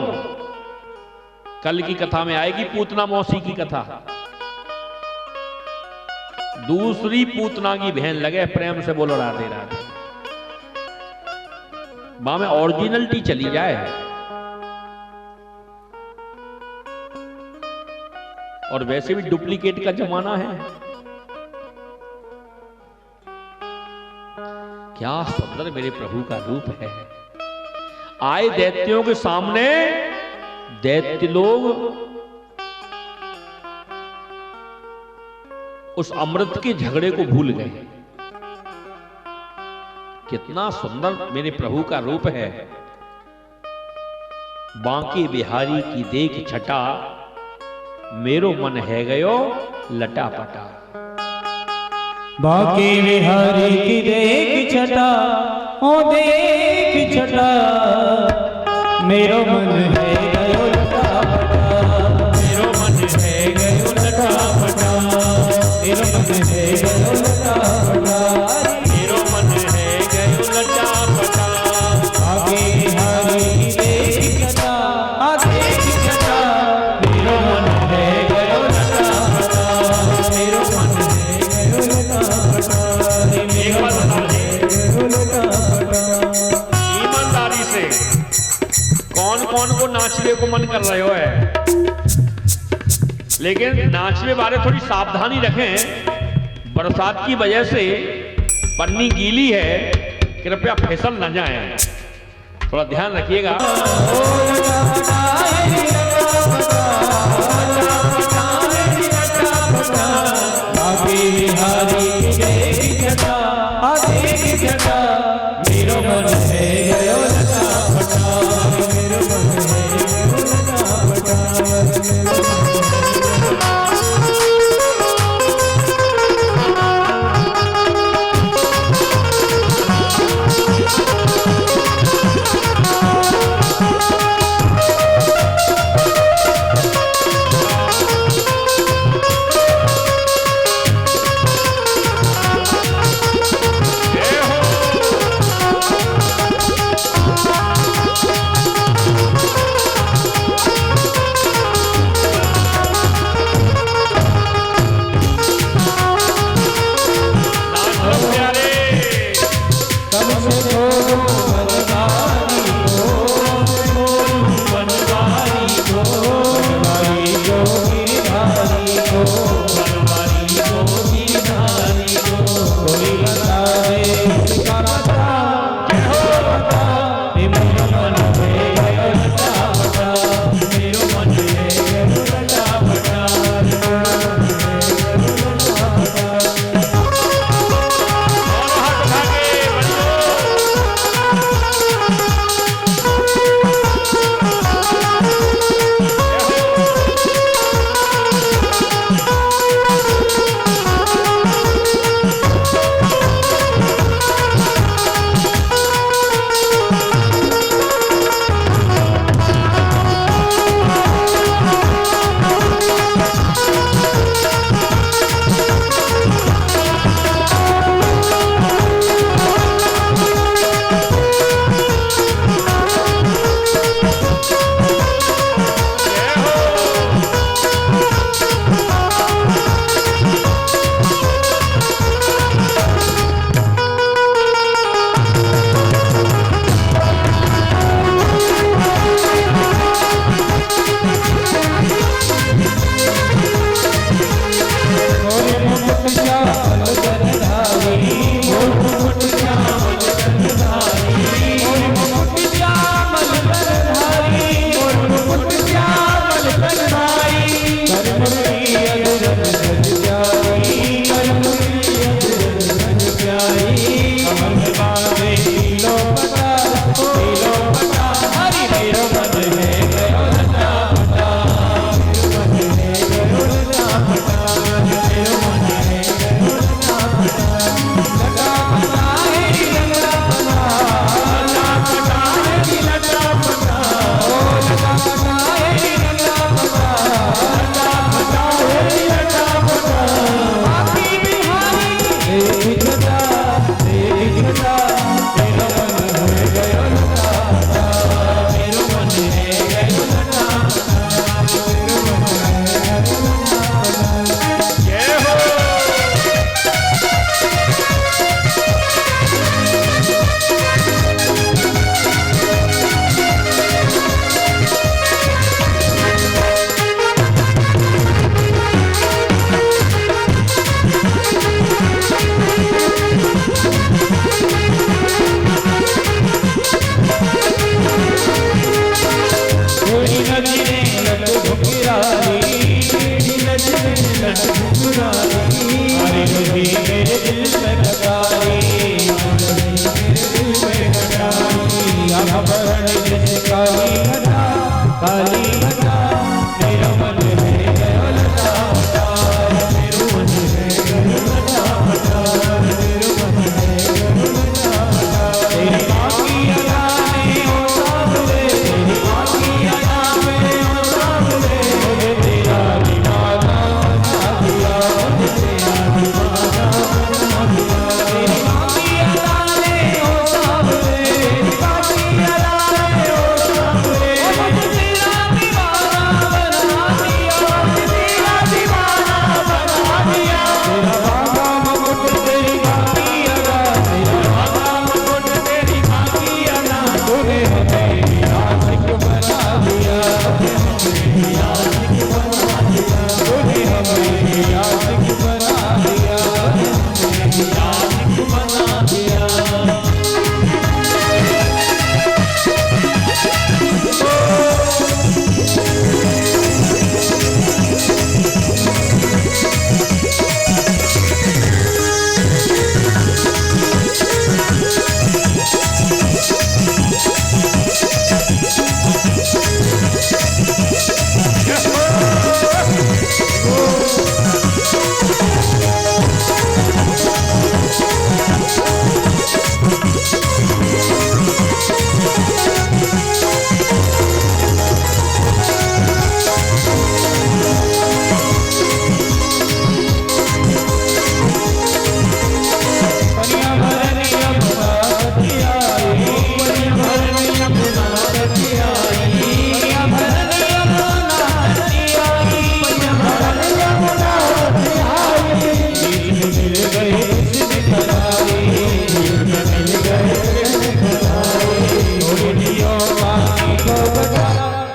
कल की कथा में आएगी पूतना मौसी की कथा। दूसरी पूतना की बहन लगे प्रेम से बोलो राधे राधे, मां में ओरिजिनलिटी चली जाए। और वैसे भी डुप्लीकेट का जमाना है। क्या सुंदर मेरे प्रभु का रूप है। आए दैत्यों के सामने, दैत्य लोग उस अमृत के झगड़े को भूल गए। कितना सुंदर मेरे प्रभु का रूप है। बांके बिहारी की देख छटा, मेरो मन है गयो लटापटा। बांके बिहारी की देख छटा, ओ देख छटा, मेरो मन है गयो लटापटा। मेरो मन है गयो लटापटा, मेरो मन है गयो लटापटा, मेरो मन है गयो लटापटा। बांके बिहारी की देख छटा, आ देख छटा, मेरो मन है गयो लटापटा, मेरो मन है गयो लटापटा। एक बात ईमानदारी से, कौन कौन को नाचने को मन कर रहे हो है, लेकिन नाचने वाले थोड़ी सावधानी रखें। बरसात की वजह से पन्नी गीली है, कृपया फिसल न जाएं, थोड़ा ध्यान रखिएगा। मेरो मन है गयो लटापटा, मेरो मन है गयो लटापटा।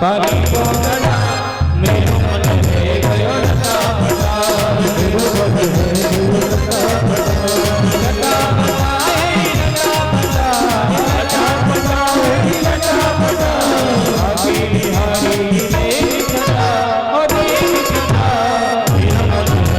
पानी को गड़ा मेरो मन है गयो लटा पटा मेरो मन है गयो लटा पटा लटा पटा लटा पटा लटा पटा आगे बिहारी देख छटा ओ देख छटा मेरो मन है गयो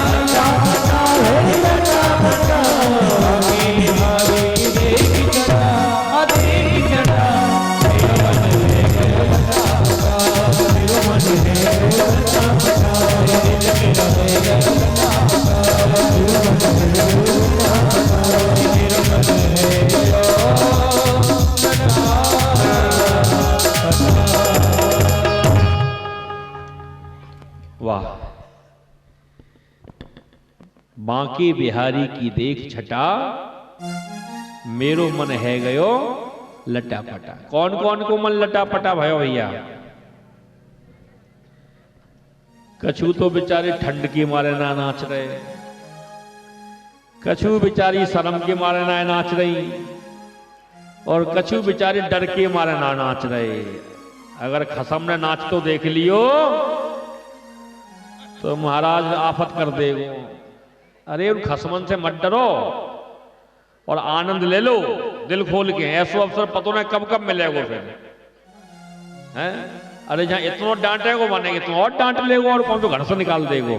लटा पटा मेरो मन है गयो लटा पटा बांके बिहारी की देख छटा मेरो मन है गयो लटापटा। कौन कौन को मन लटापटा भयो भैया? कछु तो बेचारे ठंड के मारे ना नाच रहे, कछु बेचारी शर्म के मारे ना नाच रही, और कछु बेचारे डर के मारे ना नाच रहे। अगर खसम ने नाच तो देख लियो तो महाराज आफत कर देगो। अरे उन खसमन से मत डरो और आनंद ले लो दिल खोल के। ऐसो अवसर पतो ना कब कब मिलेगो फिर, हैं? अरे जहां इतना डांटेगो माने इतना और डांट लेगो और कौन तो घर से निकाल देगो।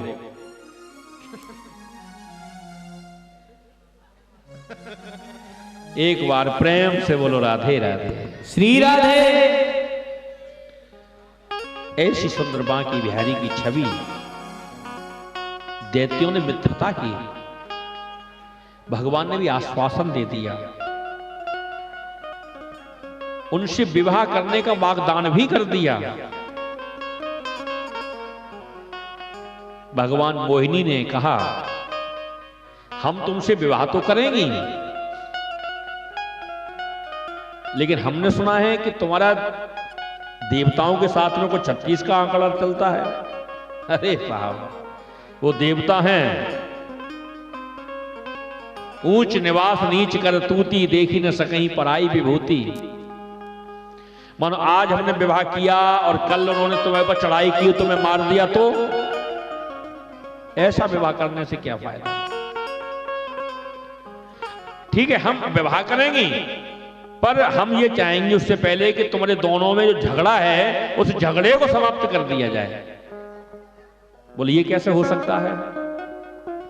एक बार प्रेम से बोलो राधे राधे। श्री राधे। ऐसी सुंदर बांकी बिहारी की छवि दैत्यों ने मित्रता की, भगवान ने भी आश्वासन दे दिया, उनसे विवाह करने का वाग्दान भी कर दिया। भगवान मोहिनी ने कहा हम तुमसे विवाह तो करेंगी, लेकिन हमने सुना है कि तुम्हारा देवताओं के साथ में कोई 36 का आंकड़ा चलता है। अरे साहब, वो देवता हैं, ऊंच निवास नीच कर तूती, देखी न सकहीं पराई विभूति। मानो आज हमने विवाह किया और कल उन्होंने तुम्हारे पर चढ़ाई की, तुम्हें मार दिया, तो ऐसा विवाह करने से क्या फायदा? ठीक है, हम विवाह करेंगी, पर हम ये चाहेंगे उससे पहले कि तुम्हारे दोनों में जो झगड़ा है उस झगड़े को समाप्त कर दिया जाए। बोले ये कैसे हो सकता है?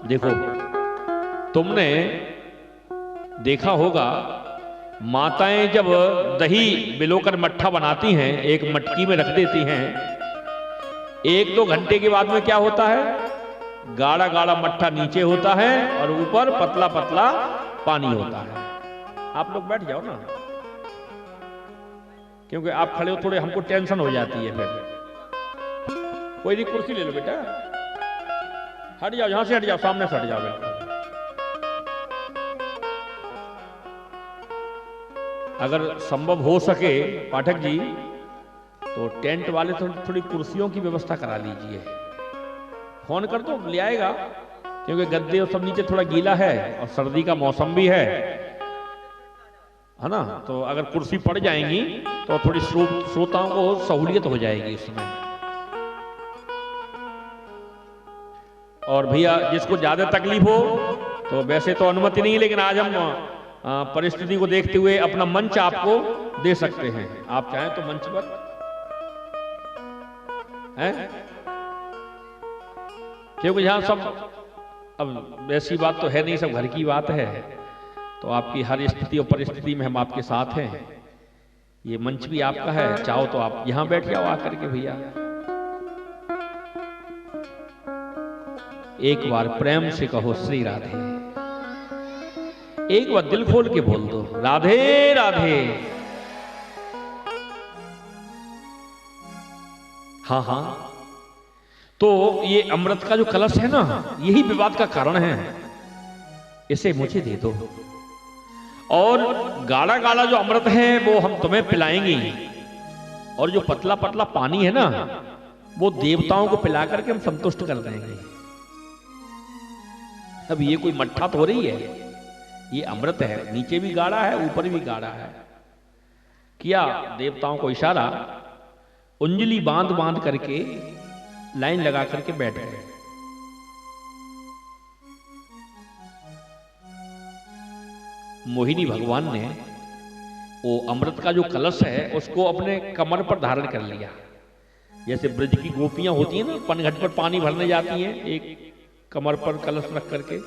देखो, तुमने देखा होगा माताएं जब दही बिलोकर मट्ठा बनाती हैं, एक मटकी में रख देती हैं, 1-2 घंटे के बाद में क्या होता है? गाढ़ा गाढ़ा मट्ठा नीचे होता है और ऊपर पतला पतला पानी होता है। आप लोग बैठ जाओ ना, क्योंकि आप खड़े हो थोड़े हमको टेंशन हो जाती है। फिर कोई नहीं, कुर्सी ले लो बेटा, हट जाओ, यहां से हट जाओ, सामने से हट जाओ बेटा। अगर संभव हो सके पाठक जी तो टेंट वाले थोड़ी कुर्सियों की व्यवस्था करा लीजिए। फोन कर दो, ले आएगा, क्योंकि गद्दे और सब नीचे थोड़ा गीला है और सर्दी का मौसम भी है ना। तो अगर कुर्सी पड़ जाएंगी तो थोड़ी श्रोताओं को सहूलियत हो जाएगी उसमें। और भैया जिसको ज्यादा तकलीफ हो तो वैसे तो अनुमति नहीं, लेकिन आज हम परिस्थिति को देखते हुए अपना मंच आपको दे सकते हैं। आप चाहें तो मंच पर हैं, क्योंकि यहां सब अब वैसी बात तो है नहीं, सब घर की बात है, तो आपकी हर स्थिति और परिस्थिति में हम आपके साथ हैं। ये मंच भी आपका है, चाहो तो आप यहां बैठ जाओ आकर के भैया। एक बार प्रेम से कहो श्री राधे, एक बार दिल खोल के बोल दो राधे राधे। हाँ हाँ, तो ये अमृत का जो कलश है ना, यही विवाद का कारण है, इसे मुझे दे दो। और गाढ़ा गाढ़ा जो अमृत है वो हम तुम्हें पिलाएंगे, और जो पतला पतला पानी है ना, वो देवताओं को पिला करके हम संतुष्ट कर देंगे। अब ये कोई मट्ठा तो हो रही है, ये अमृत है, नीचे भी गाढ़ा है ऊपर भी गाढ़ा है। किया देवताओं को इशारा, उंजली बांध बांध करके लाइन लगा करके बैठ गए। मोहिनी भगवान ने वो अमृत का जो कलश है उसको अपने कमर पर धारण कर लिया। जैसे ब्रज की गोपियां होती हैं ना, पनघट पर पानी भरने जाती हैं, एक कमर पर कलश रख करके।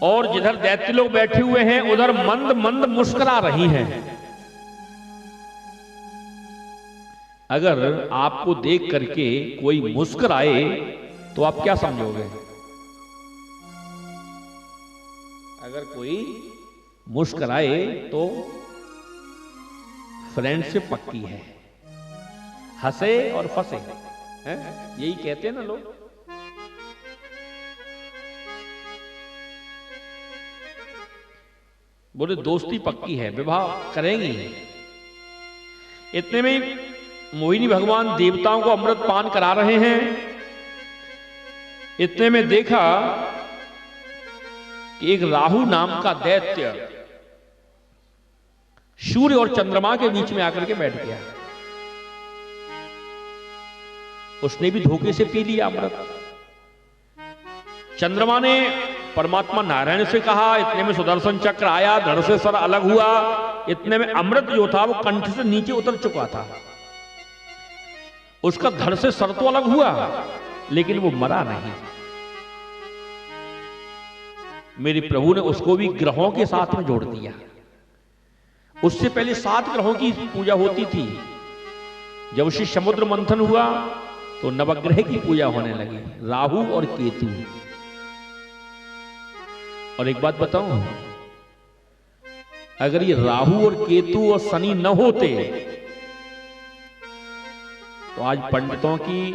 और जिधर दैत्य लोग बैठे हुए हैं उधर मंद मंद मुस्कुरा रही हैं। अगर आपको देख करके कोई मुस्कुराए तो आप क्या समझोगे? अगर कोई मुस्कुराए तो फ्रेंडशिप पक्की है, हंसे और फंसे हैं, यही कहते हैं ना लोग। बोले दोस्ती पक्की है, विवाह करेंगी। इतने में मोहिनी भगवान देवताओं को अमृत पान करा रहे हैं। इतने में देखा कि एक राहु नाम का दैत्य सूर्य और चंद्रमा के बीच में आकर के बैठ गया। उसने भी धोखे से पी लिया अमृत। चंद्रमा ने परमात्मा नारायण से कहा, इतने में सुदर्शन चक्र आया, धड़ से सर अलग हुआ। इतने में अमृत जो था वो कंठ से नीचे उतर चुका था। उसका धड़ से सर तो अलग हुआ लेकिन वो मरा नहीं। मेरे प्रभु ने उसको भी ग्रहों के साथ में जोड़ दिया। उससे पहले 7 ग्रहों की पूजा होती थी। जब श्री समुद्र मंथन हुआ तो नवग्रह की पूजा होने लगी, राहु और केतु। और एक बात बताऊं, अगर ये राहु और केतु और शनि न होते तो आज पंडितों की,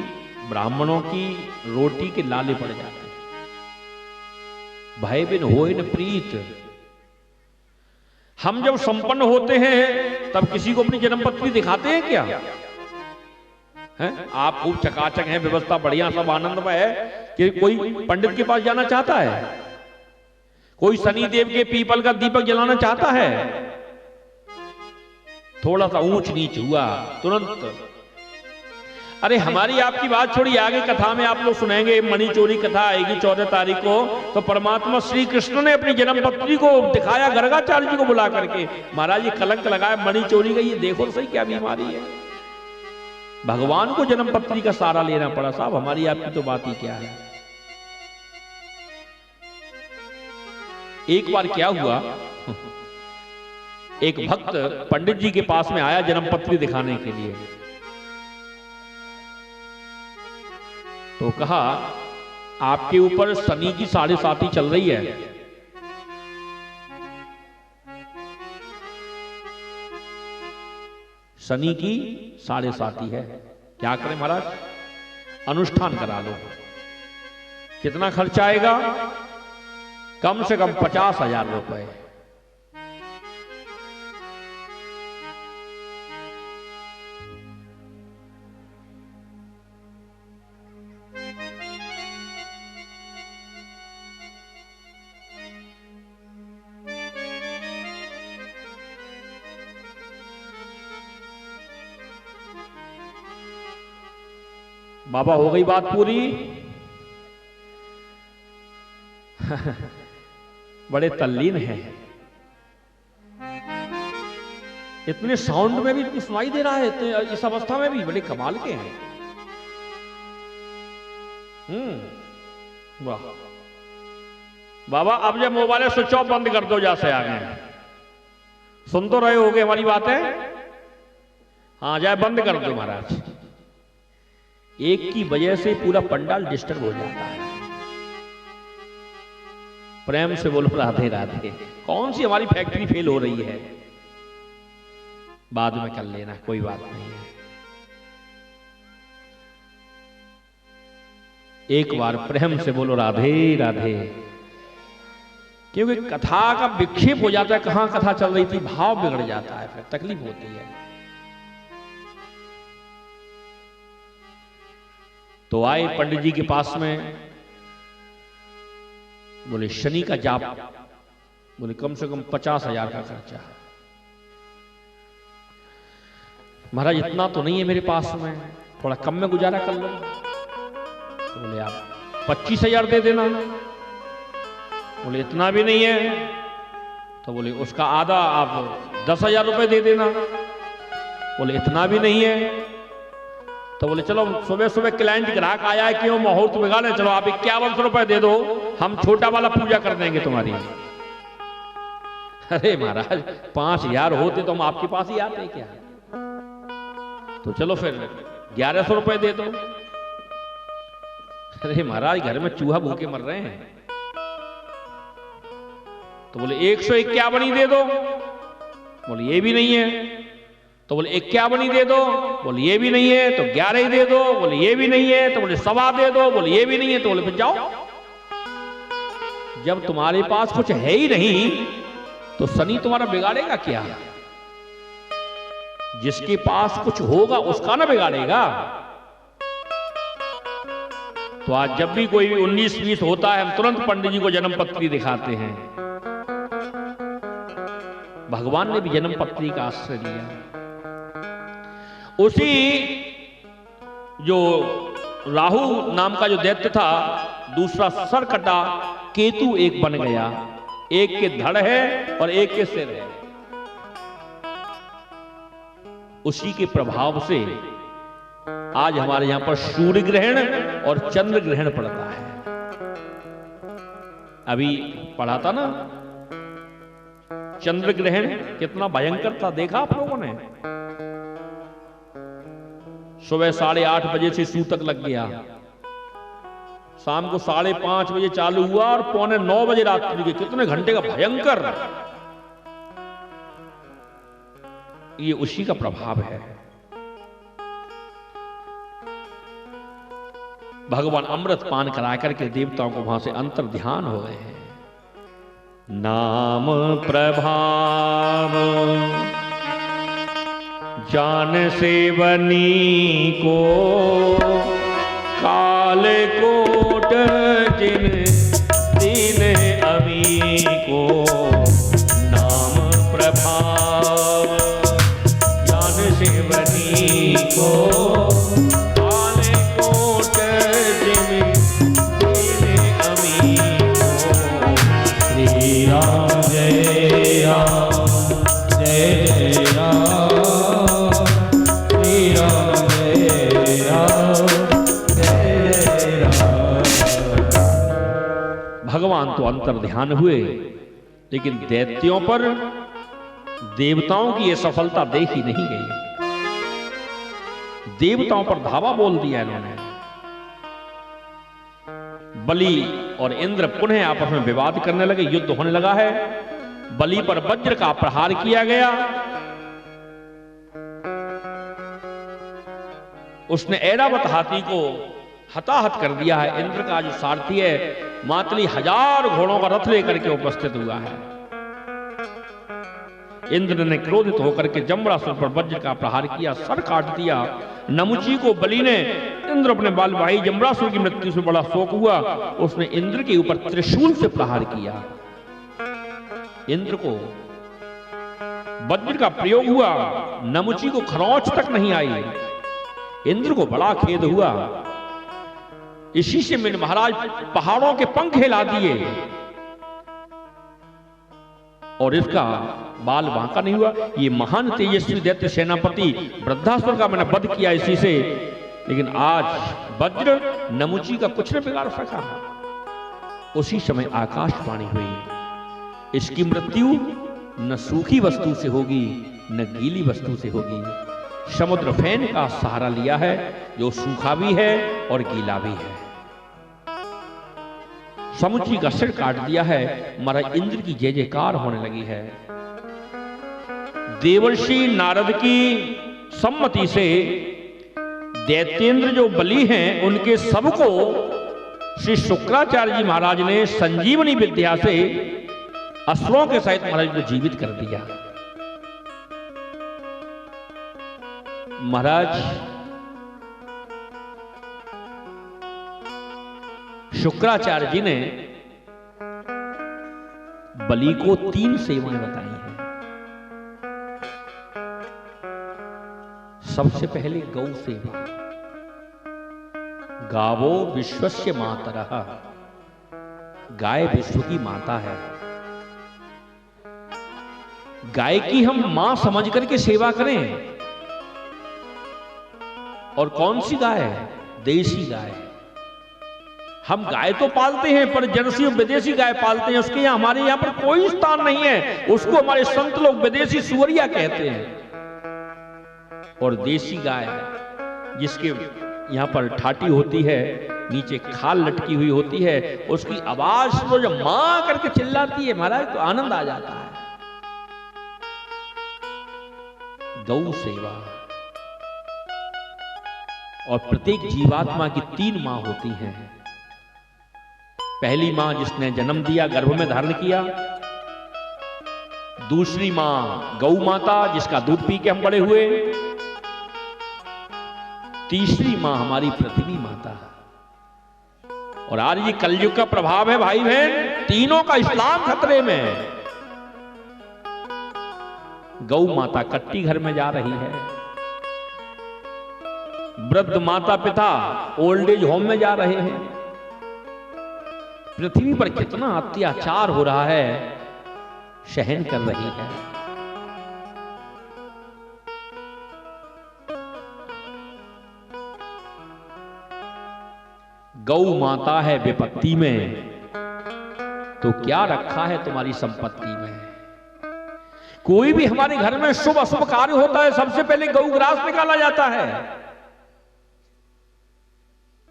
ब्राह्मणों की रोटी के लाले पड़ जाते। भाई बिन होए न प्रीत। हम जब संपन्न होते हैं तब किसी को अपनी जन्मपत्री दिखाते हैं क्या? हैं? आप खूब चकाचक हैं, व्यवस्था बढ़िया, सब आनंदमय है, कि कोई पंडित के पास जाना चाहता है? कोई शनि देव के पीपल का दीपक जलाना चाहता है? थोड़ा सा ऊंच नीच हुआ तुरंत। अरे हमारी आपकी बात छोड़ी, आगे कथा में आप लोग सुनेंगे, मणि चोरी कथा आएगी 14 तारीख को। तो परमात्मा श्री कृष्ण ने अपनी जन्मपत्री को दिखाया गर्गाचार्य जी को बुला करके, महाराज ये कलंक लगाया मणि चोरी का, ये देखो तो सही क्या बीमारी है। भगवान को जन्मपत्री का सहारा लेना पड़ा। साहब हमारी आपकी तो बात ही क्या है। एक बार क्या हुआ, एक भक्त पंडित जी के पास में आया जन्मपत्री दिखाने के लिए। तो कहा आपके ऊपर शनि की 7.5 चल रही है। शनि की 7.5 है, क्या करें महाराज? अनुष्ठान करा लो। कितना खर्चा आएगा? कम से कम 50,000 रुपए। बाबा हो गई बात पूरी? बड़े तल्लीन हैं, इतने साउंड में भी सुनाई दे रहा है, इस अवस्था में भी बड़े कमाल के हैं। वाह बाबा, अब जब मोबाइल स्विच ऑफ बंद कर दो, जैसे आ गए, सुन तो रहे होगे हमारी बातें? हाँ, जाए बंद कर दो महाराज। एक की वजह से पूरा पंडाल डिस्टर्ब हो जाता है। प्रेम से बोलो राधे राधे। कौन सी हमारी फैक्ट्री फेल हो रही है? बाद में कर लेना, कोई बात नहीं है। एक बार प्रेम से बोलो राधे राधे। क्योंकि कथा का विक्षेप हो जाता है, कहां कथा चल रही थी, भाव बिगड़ जाता है, फिर तकलीफ होती है। तो आए पंडित जी के पास में, बोले शनि का जाप, बोले कम से कम 50,000 का खर्चा है। महाराज इतना तो नहीं है मेरे पास में, थोड़ा कम में गुजारा कर लो। तो बोले आप 25,000 दे देना। बोले इतना भी नहीं है। तो बोले उसका आधा आप 10,000 रुपए दे देना। बोले इतना भी नहीं है। तो बोले चलो सुबह सुबह क्लाइंट ग्राहक आया है, क्यों मुहूर्त बिगाड़े, चलो आप 5100 रुपए दे दो, हम छोटा वाला पूजा कर देंगे तुम्हारी। अरे महाराज 5,000 होते तो हम आपके पास ही आते क्या? तो चलो फिर 1100 रुपए दे दो। अरे महाराज घर में चूहा भूखे मर रहे हैं। तो बोले 151 ही दे दो। बोले ये भी नहीं है। तो बोले 51 ही दे दो। बोले ये भी नहीं है। तो 11 ही दे दो। बोले ये भी नहीं है। तो बोले 1.25 दे दो। बोले ये भी नहीं है। तो बोले फिर जाओ, जब तुम्हारे पास कुछ है ही नहीं तो शनि तुम्हारा बिगाड़ेगा क्या? जिसके पास कुछ होगा उसका ना बिगाड़ेगा। तो आज जब भी कोई 19-20 होता है, हम तुरंत पंडित जी को जन्म पत्री दिखाते हैं। भगवान ने भी जन्म पत्री का आश्रय लिया। उसी जो राहु नाम का जो दैत्य था, दूसरा सर कटा, केतु एक बन गया। एक के धड़ है और एक के सिर है। उसी के प्रभाव से आज हमारे यहां पर सूर्य ग्रहण और चंद्र ग्रहण पड़ता है। अभी पढ़ा था ना, चंद्र ग्रहण कितना भयंकर था, देखा आप लोगों ने? सुबह 8:30 बजे से सूतक लग गया, शाम को 5:30 बजे चालू हुआ और 8:45 बजे रात्रि के, कितने घंटे का भयंकर। ये उसी का प्रभाव है। भगवान अमृत पान करा करके देवताओं को वहां से अंतर ध्यान हो गए हैं। नाम प्रभाव जान सेवनी को, काल कोट जिन दीन अमी को। नाम प्रभाव जान सेवनी को, काल कोट जिन दीन अमी को। श्री राम जय राम जय जय राम, श्री राम जय राम जय जय राम। भगवान तो अंतर ध्यान हुए, लेकिन दैत्यों पर देवताओं की यह सफलता देखी नहीं गई। देवताओं पर धावा बोल दिया इन्होंने। बलि और इंद्र पुनः आपस में विवाद करने लगे, युद्ध होने लगा है। बलि पर वज्र का प्रहार किया गया। उसने ऐरावत हाथी को हताहत कर दिया है। इंद्र का जो सारथी है, मातली 1000 घोड़ों का रथ लेकर के उपस्थित हुआ है। इंद्र ने क्रोधित होकर के जम्बरासुर पर वज्र का प्रहार किया, सर काट दिया। नमुची को बलि ने, इंद्र अपने बाल भाई जम्बरासुर की मृत्यु से बड़ा शोक हुआ, उसने इंद्र के ऊपर त्रिशूल से प्रहार किया। इंद्र को वज्र का प्रयोग हुआ, नमुची को खरोंच तक नहीं आई। इंद्र को बड़ा खेद हुआ, इसी से मैंने महाराज पहाड़ों के पंख हिला दिए, और इसका बाल बांका नहीं हुआ। ये महान तेजस्वी दैत्य सेनापति वृद्धासुर का मैंने वध किया इसी से, लेकिन आज वज्र नमुची का कुछ न बिगाड़ सका। उसी समय आकाशवाणी हुई, इसकी मृत्यु न सूखी वस्तु से होगी न गीली वस्तु से होगी। समुद्र फैन का सहारा लिया है, जो सूखा भी है और गीला भी है। समुची का सिर काट दिया है, महाराज इंद्र की जय जयकार होने लगी है। देवर्षि नारद की सम्मति से दैत्येंद्र जो बलि हैं, उनके सबको श्री शुक्राचार्य जी महाराज ने संजीवनी विद्या से असुरों के सहित महाराज को जीवित कर दिया। महाराज शुक्राचार्य जी ने बलि को 3 सेवाएं बताई हैं। सबसे पहले गौ सेवा। गावो विश्वस्य मातरः, गाय विश्व की माता है। गाय की हम मां समझ करके सेवा करें। और कौन सी गाय है? देसी गाय। हम गाय तो पालते हैं, पर जर्सी और विदेशी गाय पालते हैं, उसके यहां हमारे यहां पर कोई स्थान नहीं है। उसको हमारे संत लोग विदेशी सुअरिया कहते हैं। और देसी गाय जिसके यहां पर ठाटी होती है, नीचे खाल लटकी हुई होती है, उसकी आवाज तो जब मां करके चिल्लाती है महाराज, तो आनंद आ जाता है। गौ सेवा। और प्रत्येक जीवात्मा की 3 मां होती हैं। पहली मां जिसने जन्म दिया, गर्भ में धारण किया। दूसरी मां गौ माता, जिसका दूध पी के हम बड़े हुए। तीसरी मां हमारी पृथ्वी माता। और आज ये कलयुग का प्रभाव है भाई बहन, तीनों का इस्लाम खतरे में है। गौ माता कट्टी घर में जा रही है, वृद्ध माता पिता ओल्ड एज होम में जा रहे हैं। पृथ्वी पर कितना अत्याचार हो रहा है, सहन कर रही है। गौ माता है विपत्ति में, तो क्या रखा है तुम्हारी संपत्ति में। कोई भी हमारे घर में शुभ अशुभ कार्य होता है, सबसे पहले गौ ग्रास निकाला जाता है।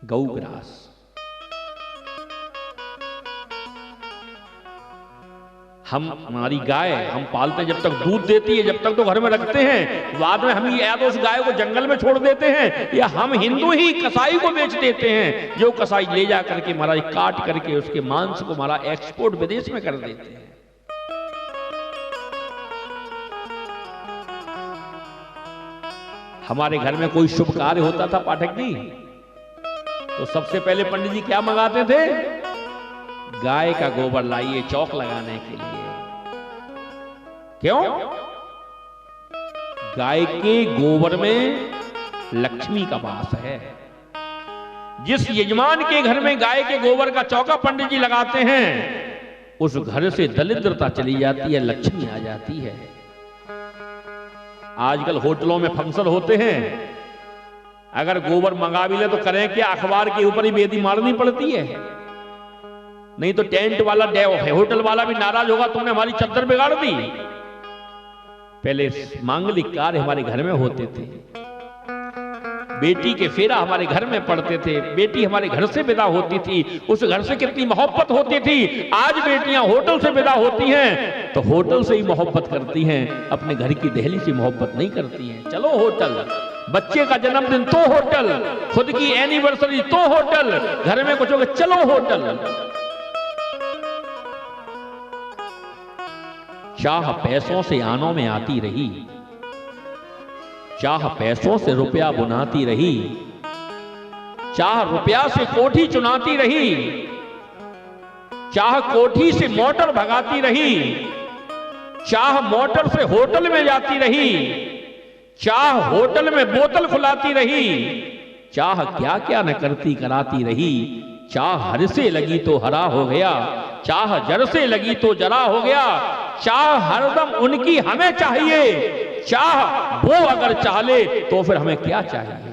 गौ ग्रास। हमारी गाय हम पालते हैं, जब तक दूध देती है, जब तक तो घर में रखते हैं। बाद में हम या तो उस गाय को जंगल में छोड़ देते हैं, या हम हिंदू ही कसाई को बेच देते हैं, जो कसाई ले जा करके महाराज काट करके उसके मांस को महाराज एक्सपोर्ट विदेश में कर देते हैं। हमारे घर में कोई शुभ कार्य होता था पाठक जी, तो सबसे पहले पंडित जी क्या मंगाते थे? गाय का गोबर लाइए चौक लगाने के लिए। क्यों? गाय के गोबर में लक्ष्मी का वास है। जिस यजमान के घर में गाय के गोबर का चौका पंडित जी लगाते हैं, उस घर से दरिद्रता चली जाती है, लक्ष्मी आ जाती है। आजकल होटलों में फंक्शन होते हैं, अगर गोबर मंगा भी ले तो करें क्या, अखबार के ऊपर ही बेदी मारनी पड़ती है। नहीं तो टेंट वाला होटल वाला भी नाराज होगा, तुमने हमारी चद्दर बिगाड़ दी। पहले मांगलिक कार्य हमारे घर में होते थे, बेटी के फेरा हमारे घर में पड़ते थे, बेटी हमारे घर से विदा होती थी, उस घर से कितनी मोहब्बत होती थी। आज बेटियां होटल से विदा होती हैं तो होटल से ही मोहब्बत करती हैं, अपने घर की दहली से मोहब्बत नहीं करती हैं। चलो होटल, बच्चे का जन्मदिन तो होटल, खुद की एनिवर्सरी तो होटल, घर में कुछ होगा चलो होटल। चाह पैसों से आनों में आती रही, चाह पैसों से रुपया बुनाती रही, चाह रुपया से कोठी चुनाती रही, चाह कोठी से मोटर भगाती रही, चाह मोटर से होटल में जाती रही, चाह होटल में बोतल खुलाती रही, चाह क्या क्या न करती कराती रही, चाह हर से लगी तो हरा हो गया, चाह जर से लगी तो जरा हो गया, चाह हरदम उनकी हमें चाहिए, चाह वो अगर चाह ले तो फिर हमें क्या चाहिए।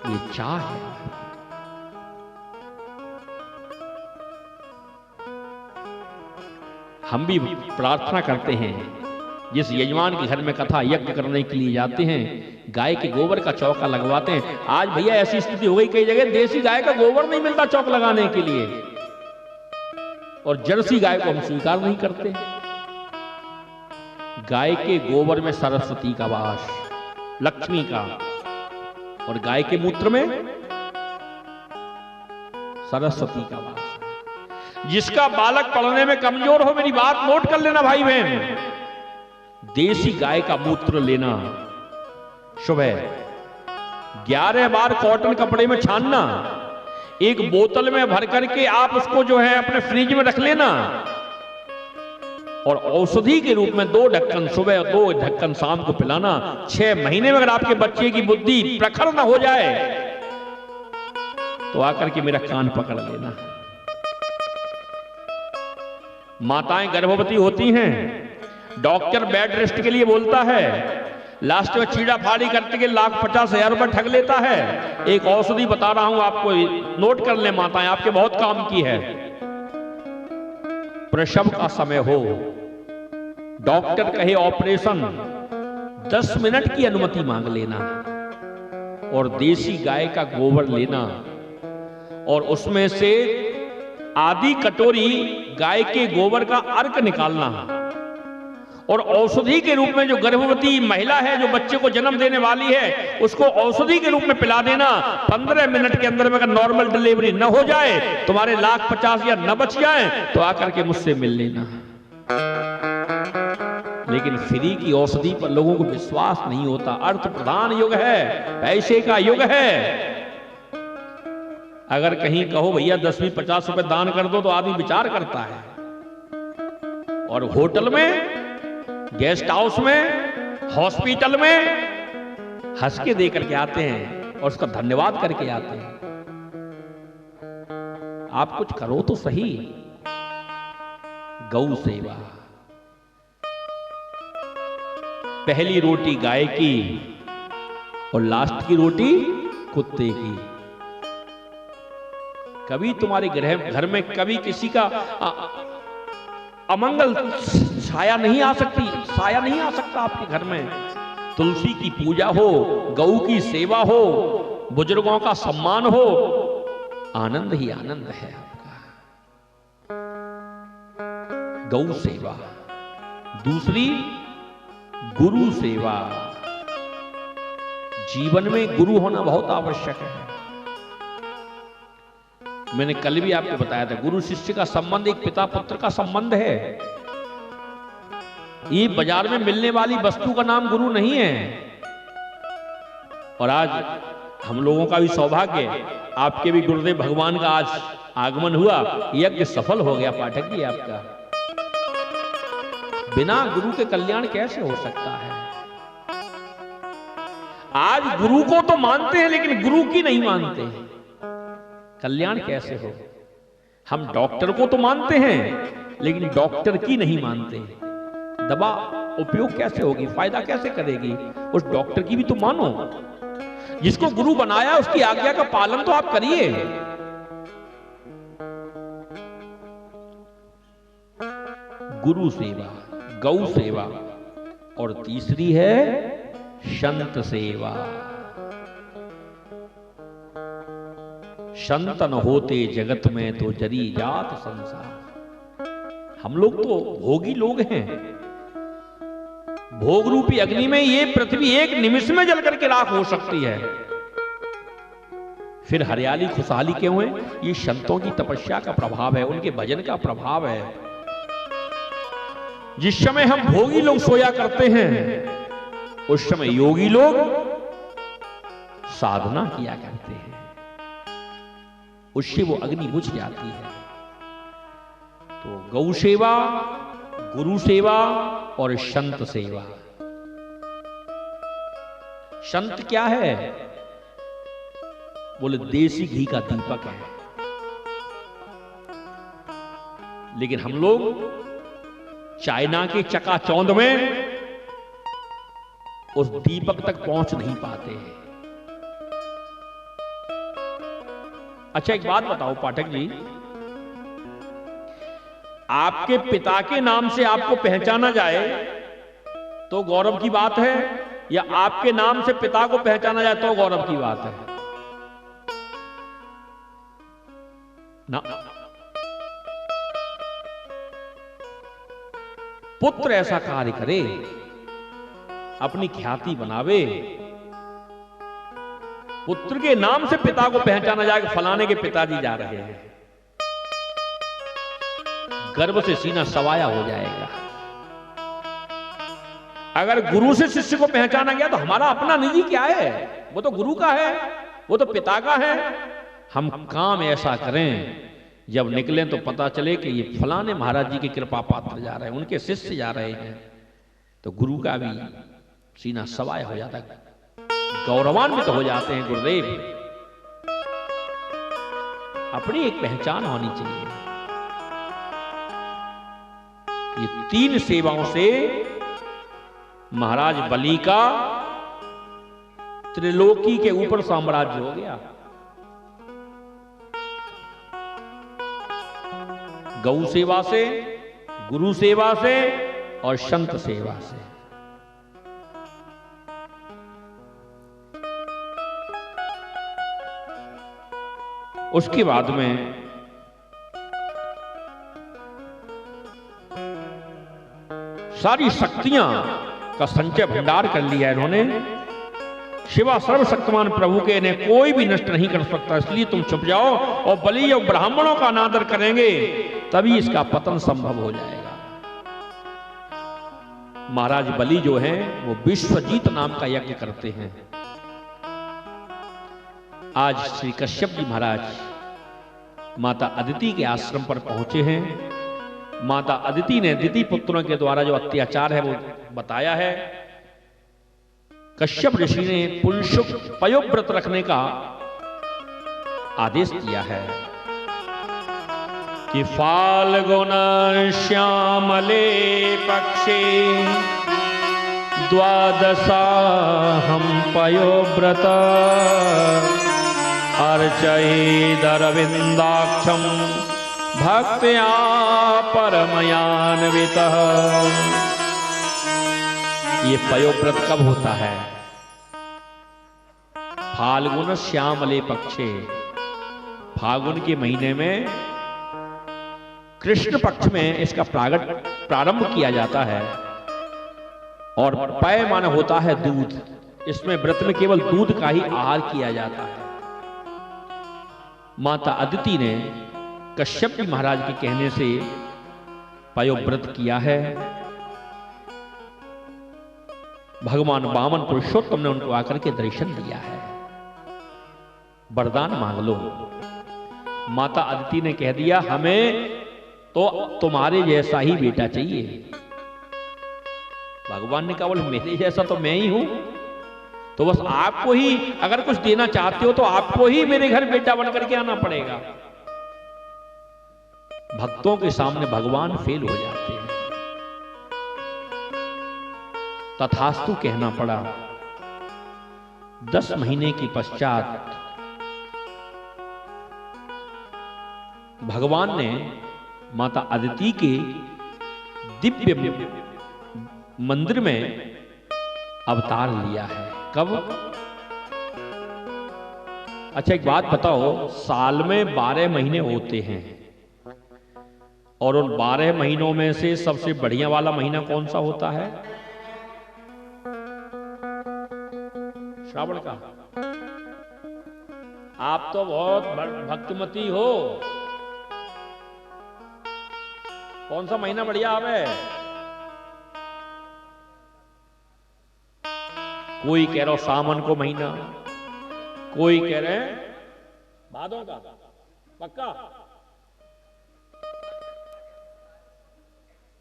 ये चाह है। हम भी प्रार्थना करते हैं, जिस यजमान के घर में कथा यज्ञ करने के लिए जाते हैं, गाय के गोबर का चौका लगवाते हैं। आज भैया ऐसी स्थिति हो गई, कई जगह देसी गाय का गोबर नहीं मिलता चौक लगाने के लिए, और जर्सी गाय को हम स्वीकार नहीं करते। गाय के गोबर में सरस्वती का वास, लक्ष्मी का, और गाय के मूत्र में सरस्वती का वास। जिसका बालक पढ़ने में कमजोर हो, मेरी बात नोट कर लेना भाई बहन, देसी गाय का मूत्र लेना, सुबह 11 बार कॉटन कपड़े में छानना, एक बोतल में भर करके आप उसको जो है अपने फ्रिज में रख लेना, और औषधि के रूप में 2 ढक्कन सुबह और 2 ढक्कन शाम को पिलाना। 6 महीने में अगर आपके बच्चे की बुद्धि प्रखर न हो जाए तो आकर के मेरा कान पकड़ लेना। माताएं गर्भवती होती हैं, डॉक्टर बेड रेस्ट के लिए बोलता है, लास्ट में चीड़ा फाड़ी करते के 1,50,000 रुपए ठग लेता है। एक औषधि बता रहा हूं आपको, नोट कर ले माताएं, आपके बहुत काम की है। प्रसव का समय हो, डॉक्टर कहे ऑपरेशन, 10 मिनट की अनुमति मांग लेना, और देसी गाय का गोबर लेना, और उसमें से आधी कटोरी गाय के गोबर का अर्क निकालना, और औषधि के रूप में जो गर्भवती महिला है, जो बच्चे को जन्म देने वाली है, उसको औषधि के रूप में पिला देना। 15 मिनट के अंदर में अगर नॉर्मल डिलीवरी न हो जाए, तुम्हारे 1,50,000 न बच जाए, तो आकर के मुझसे मिल लेना। लेकिन फ्री की औषधि पर लोगों को विश्वास नहीं होता। अर्थ प्रधान युग है, पैसे का युग है। अगर कहीं कहो भैया 10-50 रुपए दान कर दो, तो आदमी विचार करता है, और होटल में, गेस्ट हाउस में, हॉस्पिटल में हंस के दे करके आते हैं और उसका धन्यवाद करके आते हैं। आप कुछ करो तो सही। गौ सेवा, पहली रोटी गाय की और लास्ट की रोटी कुत्ते की। कभी तुम्हारे घर में कभी किसी का अमंगल छाया नहीं आ सकती, साया नहीं आ सकता आपके घर में। तुलसी की पूजा हो, गौ की सेवा हो, बुजुर्गों का सम्मान हो, आनंद ही आनंद है आपका। गौ सेवा। दूसरी, गुरु सेवा। जीवन में गुरु होना बहुत आवश्यक है। मैंने कल भी आपको बताया था, गुरु शिष्य का संबंध एक पिता पुत्र का संबंध है। ये बाजार में मिलने वाली वस्तु का नाम गुरु नहीं है। और आज हम लोगों का भी सौभाग्य, आपके भी गुरुदेव भगवान का आज आगमन हुआ, यज्ञ सफल हो गया पाठक जी आपका। बिना गुरु के कल्याण कैसे हो सकता है? आज गुरु को तो मानते हैं, लेकिन गुरु की नहीं मानते हैं, कल्याण कैसे हो? हम डॉक्टर को तो मानते हैं, लेकिन डॉक्टर की नहीं मानते। दवा उपयोग कैसे होगी, फायदा कैसे करेगी, उस डॉक्टर की भी तो मानो। जिसको गुरु बनाया उसकी आज्ञा का पालन तो आप करिए। गुरु सेवा, गौ सेवा, और तीसरी है संत सेवा। संत न होते जगत में तो जरी जात संसार। हम लोग तो भोगी लोग हैं। भोग रूपी अग्नि में ये पृथ्वी एक निमिष में जल करके राख हो सकती है। फिर हरियाली खुशहाली क्यों है? ये संतों की तपस्या का प्रभाव है, उनके भजन का प्रभाव है। जिस समय हम भोगी लोग सोया करते हैं, उस समय योगी लोग साधना किया करते हैं, उससे वो अग्नि बुझ जाती है। तो गौ सेवा, गुरु सेवा और संत सेवा। संत क्या है? बोले देसी घी का दीपक है। लेकिन हम लोग चाइना के चकाचौंध में उस दीपक तक पहुंच नहीं पाते हैं। अच्छा एक बात बताओ पाठक जी, आपके पिता के नाम से आपको पहचाना जाए तो गौरव की बात है, या आपके नाम से पिता को पहचाना जाए तो गौरव की बात है ना। पुत्र ऐसा कार्य करे, अपनी ख्याति बनावे, पुत्र के नाम से पिता को पहचाना जाए कि फलाने के पिताजी जा रहे हैं, गर्व से सीना सवाया हो जाएगा। अगर गुरु से शिष्य को पहचाना गया तो हमारा अपना निजी क्या है, वो तो गुरु का है, वो तो पिता का है। हम काम ऐसा करें जब निकलें तो पता चले कि ये फलाने महाराज जी की कृपा पात्र जा रहे हैं, उनके शिष्य जा रहे हैं, तो गुरु का भी सीना सवाया हो जाता है, गौरवान्वित हो जाते हैं। गुरुदेव, अपनी एक पहचान होनी चाहिए। ये 3 सेवाओं से महाराज बलि का त्रिलोकी के ऊपर साम्राज्य हो गया। गौ सेवा से, गुरु सेवा से और संत सेवा से। उसके बाद में सारी शक्तियां का संचय भंडार कर लिया इन्होंने। शिवा सर्वशक्तिमान प्रभु के इन्हें कोई भी नष्ट नहीं कर सकता, इसलिए तुम छुप जाओ और बलि और ब्राह्मणों का अनादर करेंगे तभी इसका पतन संभव हो जाएगा। महाराज बलि जो हैं वो विश्वजीत नाम का यज्ञ करते हैं। आज श्री कश्यप जी महाराज माता अदिति के आश्रम पर पहुंचे हैं। माता अदिति ने दिति पुत्रों के द्वारा जो अत्याचार है वो बताया है। कश्यप ऋषि ने पुंसुक पयोव्रत रखने का आदेश दिया है कि फाल्गुन श्यामले पक्षे द्वादशाहं पयोव्रत अर्चयेदरविन्दाक्षं भक्त्या परमयान्वितः। ये पयोव्रत कब होता है? फाल्गुन श्यामले पक्षे, फागुन के महीने में कृष्ण पक्ष में इसका प्रारंभ किया जाता है। और पय माने होता है दूध। इसमें व्रत में केवल दूध का ही आहार किया जाता है। माता अदिति ने कश्यप जी महाराज के कहने से पयोव्रत किया है। भगवान वामन पुरुषोत्तम ने उनको आकर के दर्शन दिया है। वरदान मांग लो। माता अदिति ने कह दिया हमें तो तुम्हारे जैसा ही बेटा चाहिए। भगवान ने कहा बोले मेरे जैसा तो मैं ही हूं, तो बस आपको ही अगर कुछ देना चाहते हो तो आपको ही मेरे घर बेटा बनकर के आना पड़ेगा। भक्तों के सामने भगवान फेल हो जाते हैं। तथास्तु कहना पड़ा। 10 महीने के पश्चात भगवान ने माता अदिति के दिव्य मंदिर में अवतार लिया है। कब? अच्छा एक बात बताओ, साल में 12 महीने होते हैं और उन 12 महीनों में से सबसे बढ़िया वाला महीना कौन सा होता है? श्रावण का। आप तो बहुत भक्तिमती हो। कौन सा महीना बढ़िया आवे? कोई कह रहा सावन को महीना, कोई कह रहे हैं भादों का। पक्का?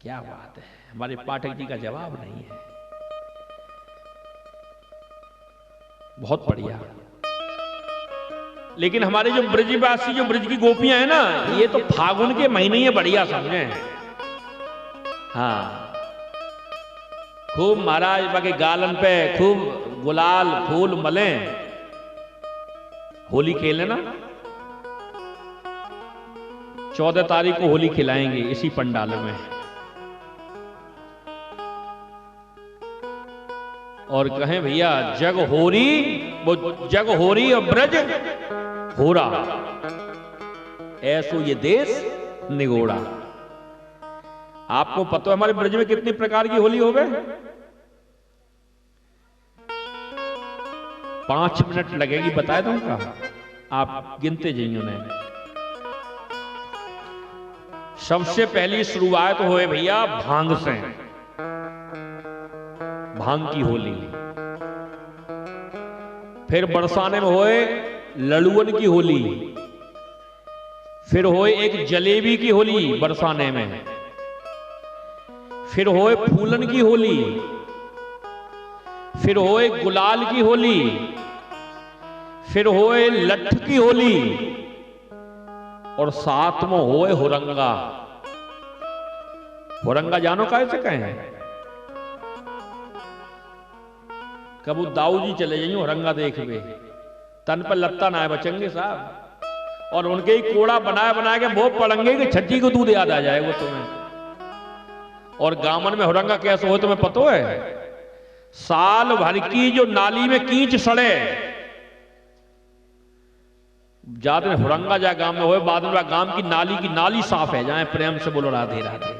क्या बात है, हमारे पाठक जी का जवाब नहीं है। बहुत बढ़िया। लेकिन हमारे जो ब्रजवासी, जो ब्रज की गोपियां हैं ना, ये तो फागुन के महीने ये बढ़िया समझे। हाँ, खूब महाराज बाके गालन पे खूब गुलाल फूल मले, होली खेले ना। 14 तारीख को होली खिलाएंगे इसी पंडाल में। और कहें भैया जग होरी, वो जग होरी और ब्रज होरा, ऐसो ये देश निगोड़ा। आपको पता है हमारे ब्रज में कितनी प्रकार की होली हो गए? 5 मिनट लगेगी, बताए दूंगा, आप गिनते जाइए उन्हें। सबसे पहली शुरुआत होए भैया भांग से, भांग की होली। फिर बरसाने में होए लड़ुअन की होली। फिर होए एक जलेबी की होली बरसाने में। फिर होए फूलन की होली। फिर होए गुलाल की होली। फिर होए लठ की होली। और साथ में होए हुरंगा। हुरंगा जानो कैसे कहें? कबू दाऊ जी चले जाइए हुरंगा देखबे, तन पर लत्ता ना बचेंगे साहब। और उनके ही कोड़ा बनाए बनाए के वो पड़ेंगे कि छठी को दूध याद आ जाएगा तुम्हें। और गामन में हुरंगा कैसे हो तुम्हें पता है? साल भर की जो नाली में कीच सड़े, जाते हुरंगा जा गांव में हो, बाद में गांव की नाली साफ है जाए। प्रेम से बोलो राधे राधे।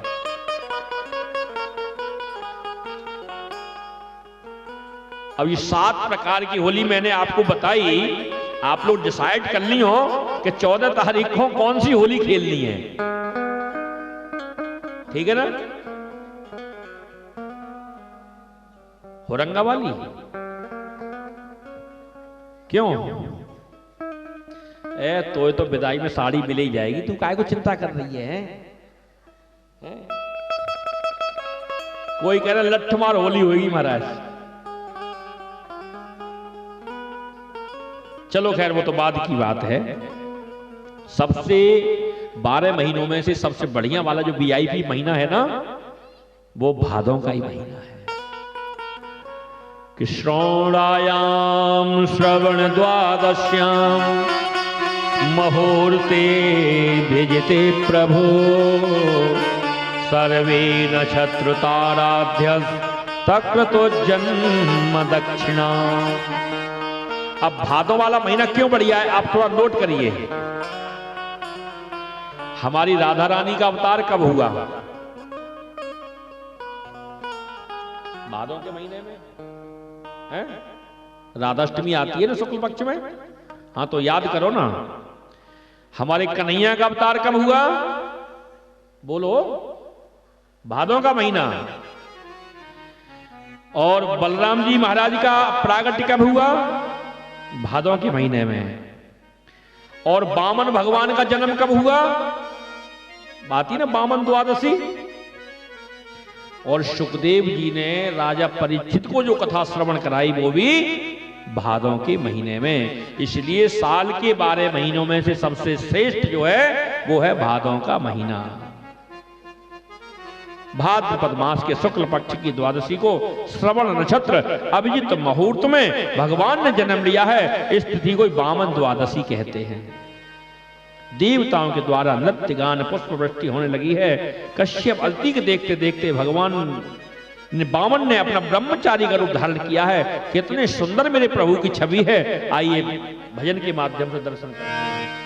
अब ये 7 प्रकार की होली मैंने आपको बताई, आप लोग डिसाइड कर ली हो कि 14 तारीख को कौन सी होली खेलनी है, ठीक है ना? हुरंगा वाली क्यों? तो विदाई में साड़ी मिल ही जाएगी, तू काहे को चिंता कर रही है? कोई कह रहा लठ मार होली होगी महाराज। चलो खैर वो तो बाद की बात है। सबसे 12 महीनों में से सबसे बढ़िया वाला जो वीआईपी महीना है ना, वो भादों का ही महीना है। कि श्रवणायाम श्रवण द्वादश्याम मुहूर्ते भेजते प्रभु सर्वे नक्षत्र ताराध्य तक्रतो जन्म दक्षिणा। अब भादों वाला महीना क्यों बढ़िया है, आप थोड़ा नोट करिए। हमारी राधा रानी का अवतार कब हुआ? भादों के महीने में है? राधाष्टमी आती है ना शुक्ल पक्ष में। हाँ तो याद करो ना, हमारे कन्हैया का अवतार कब हुआ? बोलो, भादों का महीना। और बलराम जी महाराज का प्रागट्य कब हुआ? भादों के महीने में। और बामन भगवान का जन्म कब हुआ? बात ही ना बामन द्वादशी। और सुखदेव जी ने राजा परीक्षित को जो कथा श्रवण कराई वो भी भादों के महीने में। इसलिए साल के 12 महीनों में से सबसे श्रेष्ठ जो है वो है भादों का महीना। भाद्रपद मास के शुक्ल पक्ष की द्वादशी को श्रवण नक्षत्र अभिजित मुहूर्त में भगवान ने जन्म लिया है। इस तिथि को बामन द्वादशी कहते हैं। देवताओं के द्वारा नृत्य गान पुष्प वृष्टि होने लगी है। कश्यप अदिति के देखते देखते भगवान ने बामन ने अपना ब्रह्मचारी का रूप धारण किया है। कितने सुंदर मेरे प्रभु की छवि है। आइए भजन के माध्यम से दर्शन करते हैं।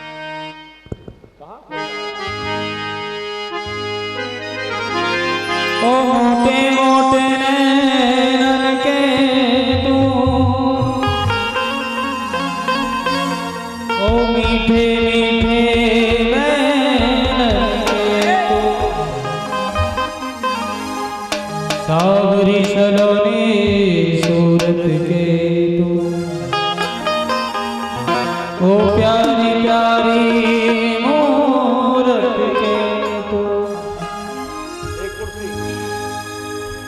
ओ मोटे मोटे नैनन के तू, ओ मीठे मीठे नैनन के तू, सावरी सलोनी सूरत के तू, ओ प्यारी प्यारी मूरत के तू,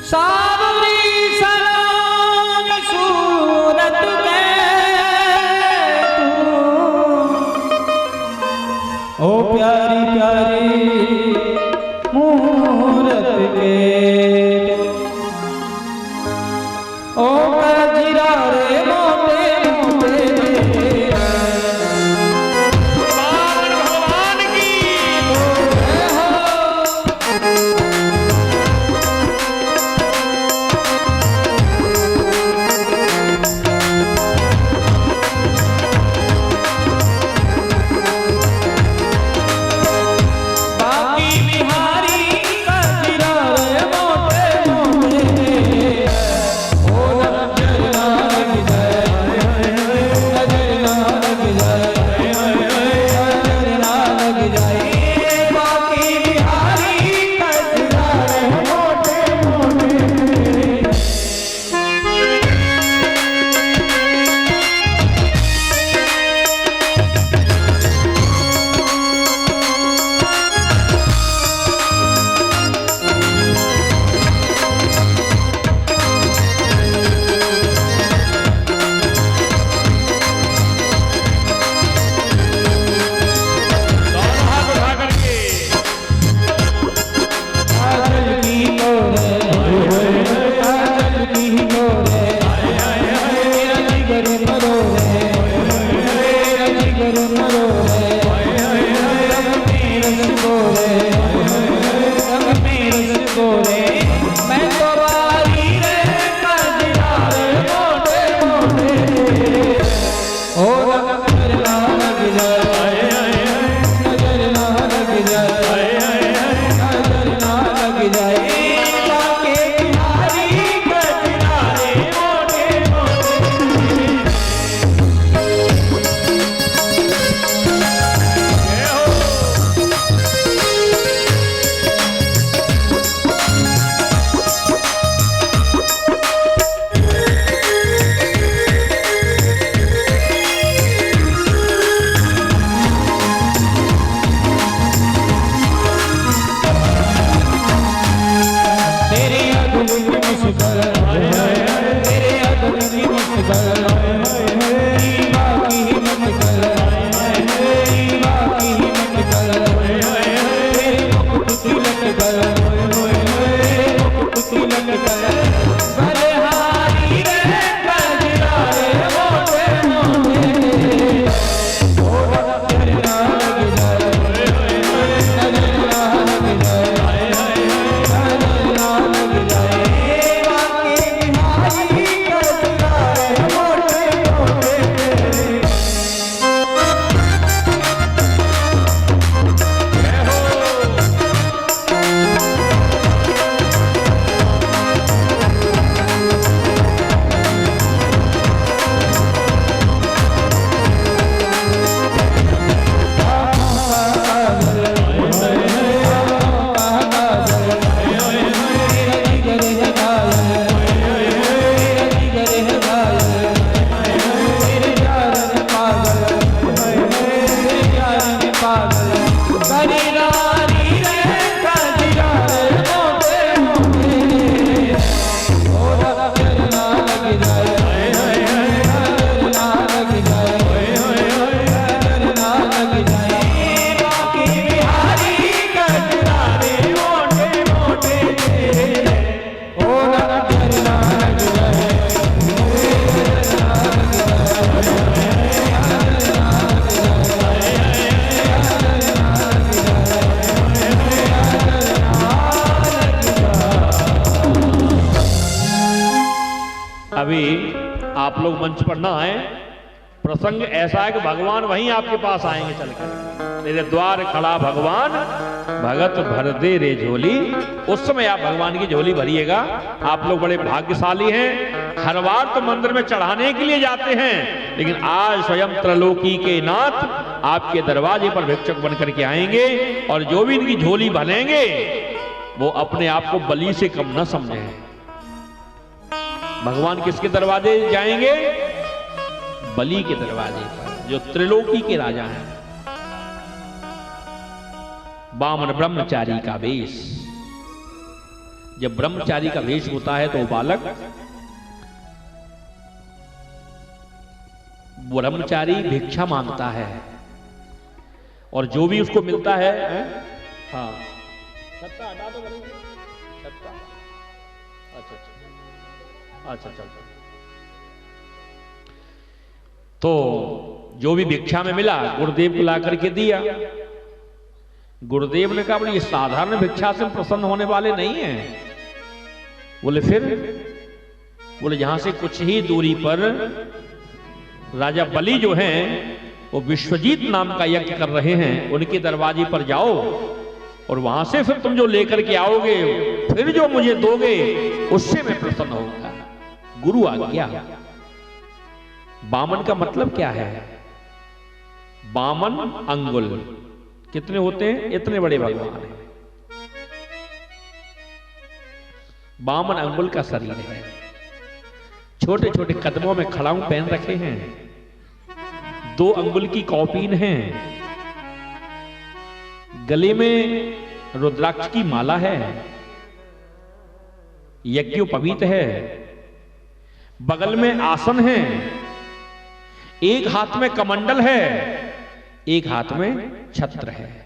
सावरी सलोनी सूरत के तू, प्यारी प्यारी मूरत के ओ कजरा रे मोटे मोटे भगवान की अभी आप लोग मंच पर ना आए, प्रसंग ऐसा है कि भगवान वहीं आपके पास आएंगे चलकर। तेरे द्वार खड़ा भगवान, भगत भर दे रे झोली। उस समय आप भगवान की झोली भरिएगा। आप लोग बड़े भाग्यशाली हैं। हर बार तो मंदिर में चढ़ाने के लिए जाते हैं, लेकिन आज स्वयं त्रैलोकी के नाथ आपके दरवाजे पर भिक्षुक बनकर के आएंगे, और जो भी इनकी झोली भरेंगे वो अपने आप को बलि से कम न समझे। भगवान किसके दरवाजे जाएंगे? बलि के दरवाजे पर, जो त्रिलोकी के राजा हैं। वामन ब्रह्मचारी का वेश। जब ब्रह्मचारी का वेश होता है तो बालक, ब्रह्मचारी भिक्षा मांगता है, और जो भी उसको मिलता है, हाँ छत्ता हटा दो, छत्ता, अच्छा, तो जो भी भिक्षा में मिला गुरुदेव को ला करके दिया। गुरुदेव ने कहा बोले ये साधारण भिक्षा से प्रसन्न होने वाले नहीं हैं। बोले फिर? बोले यहां से कुछ ही दूरी पर राजा बलि जो हैं वो विश्वजीत नाम का यज्ञ कर रहे हैं, उनके दरवाजे पर जाओ और वहां से फिर तुम जो लेकर के आओगे फिर जो मुझे दोगे उससे मैं प्रसन्न होऊंगा। गुरु आज्ञा। बामन का मतलब क्या है? बामन अंगुल। कितने होते हैं? इतने बड़े भगवान हैं। बामन अंगुल का शरीर है, छोटे छोटे कदमों में खड़ाऊ पहन रखे हैं, 2 अंगुल की कौपीन है, गले में रुद्राक्ष की माला है, यज्ञोपवीत है, बगल में आसन है, एक हाथ में कमंडल है, एक हाथ में छत्र है।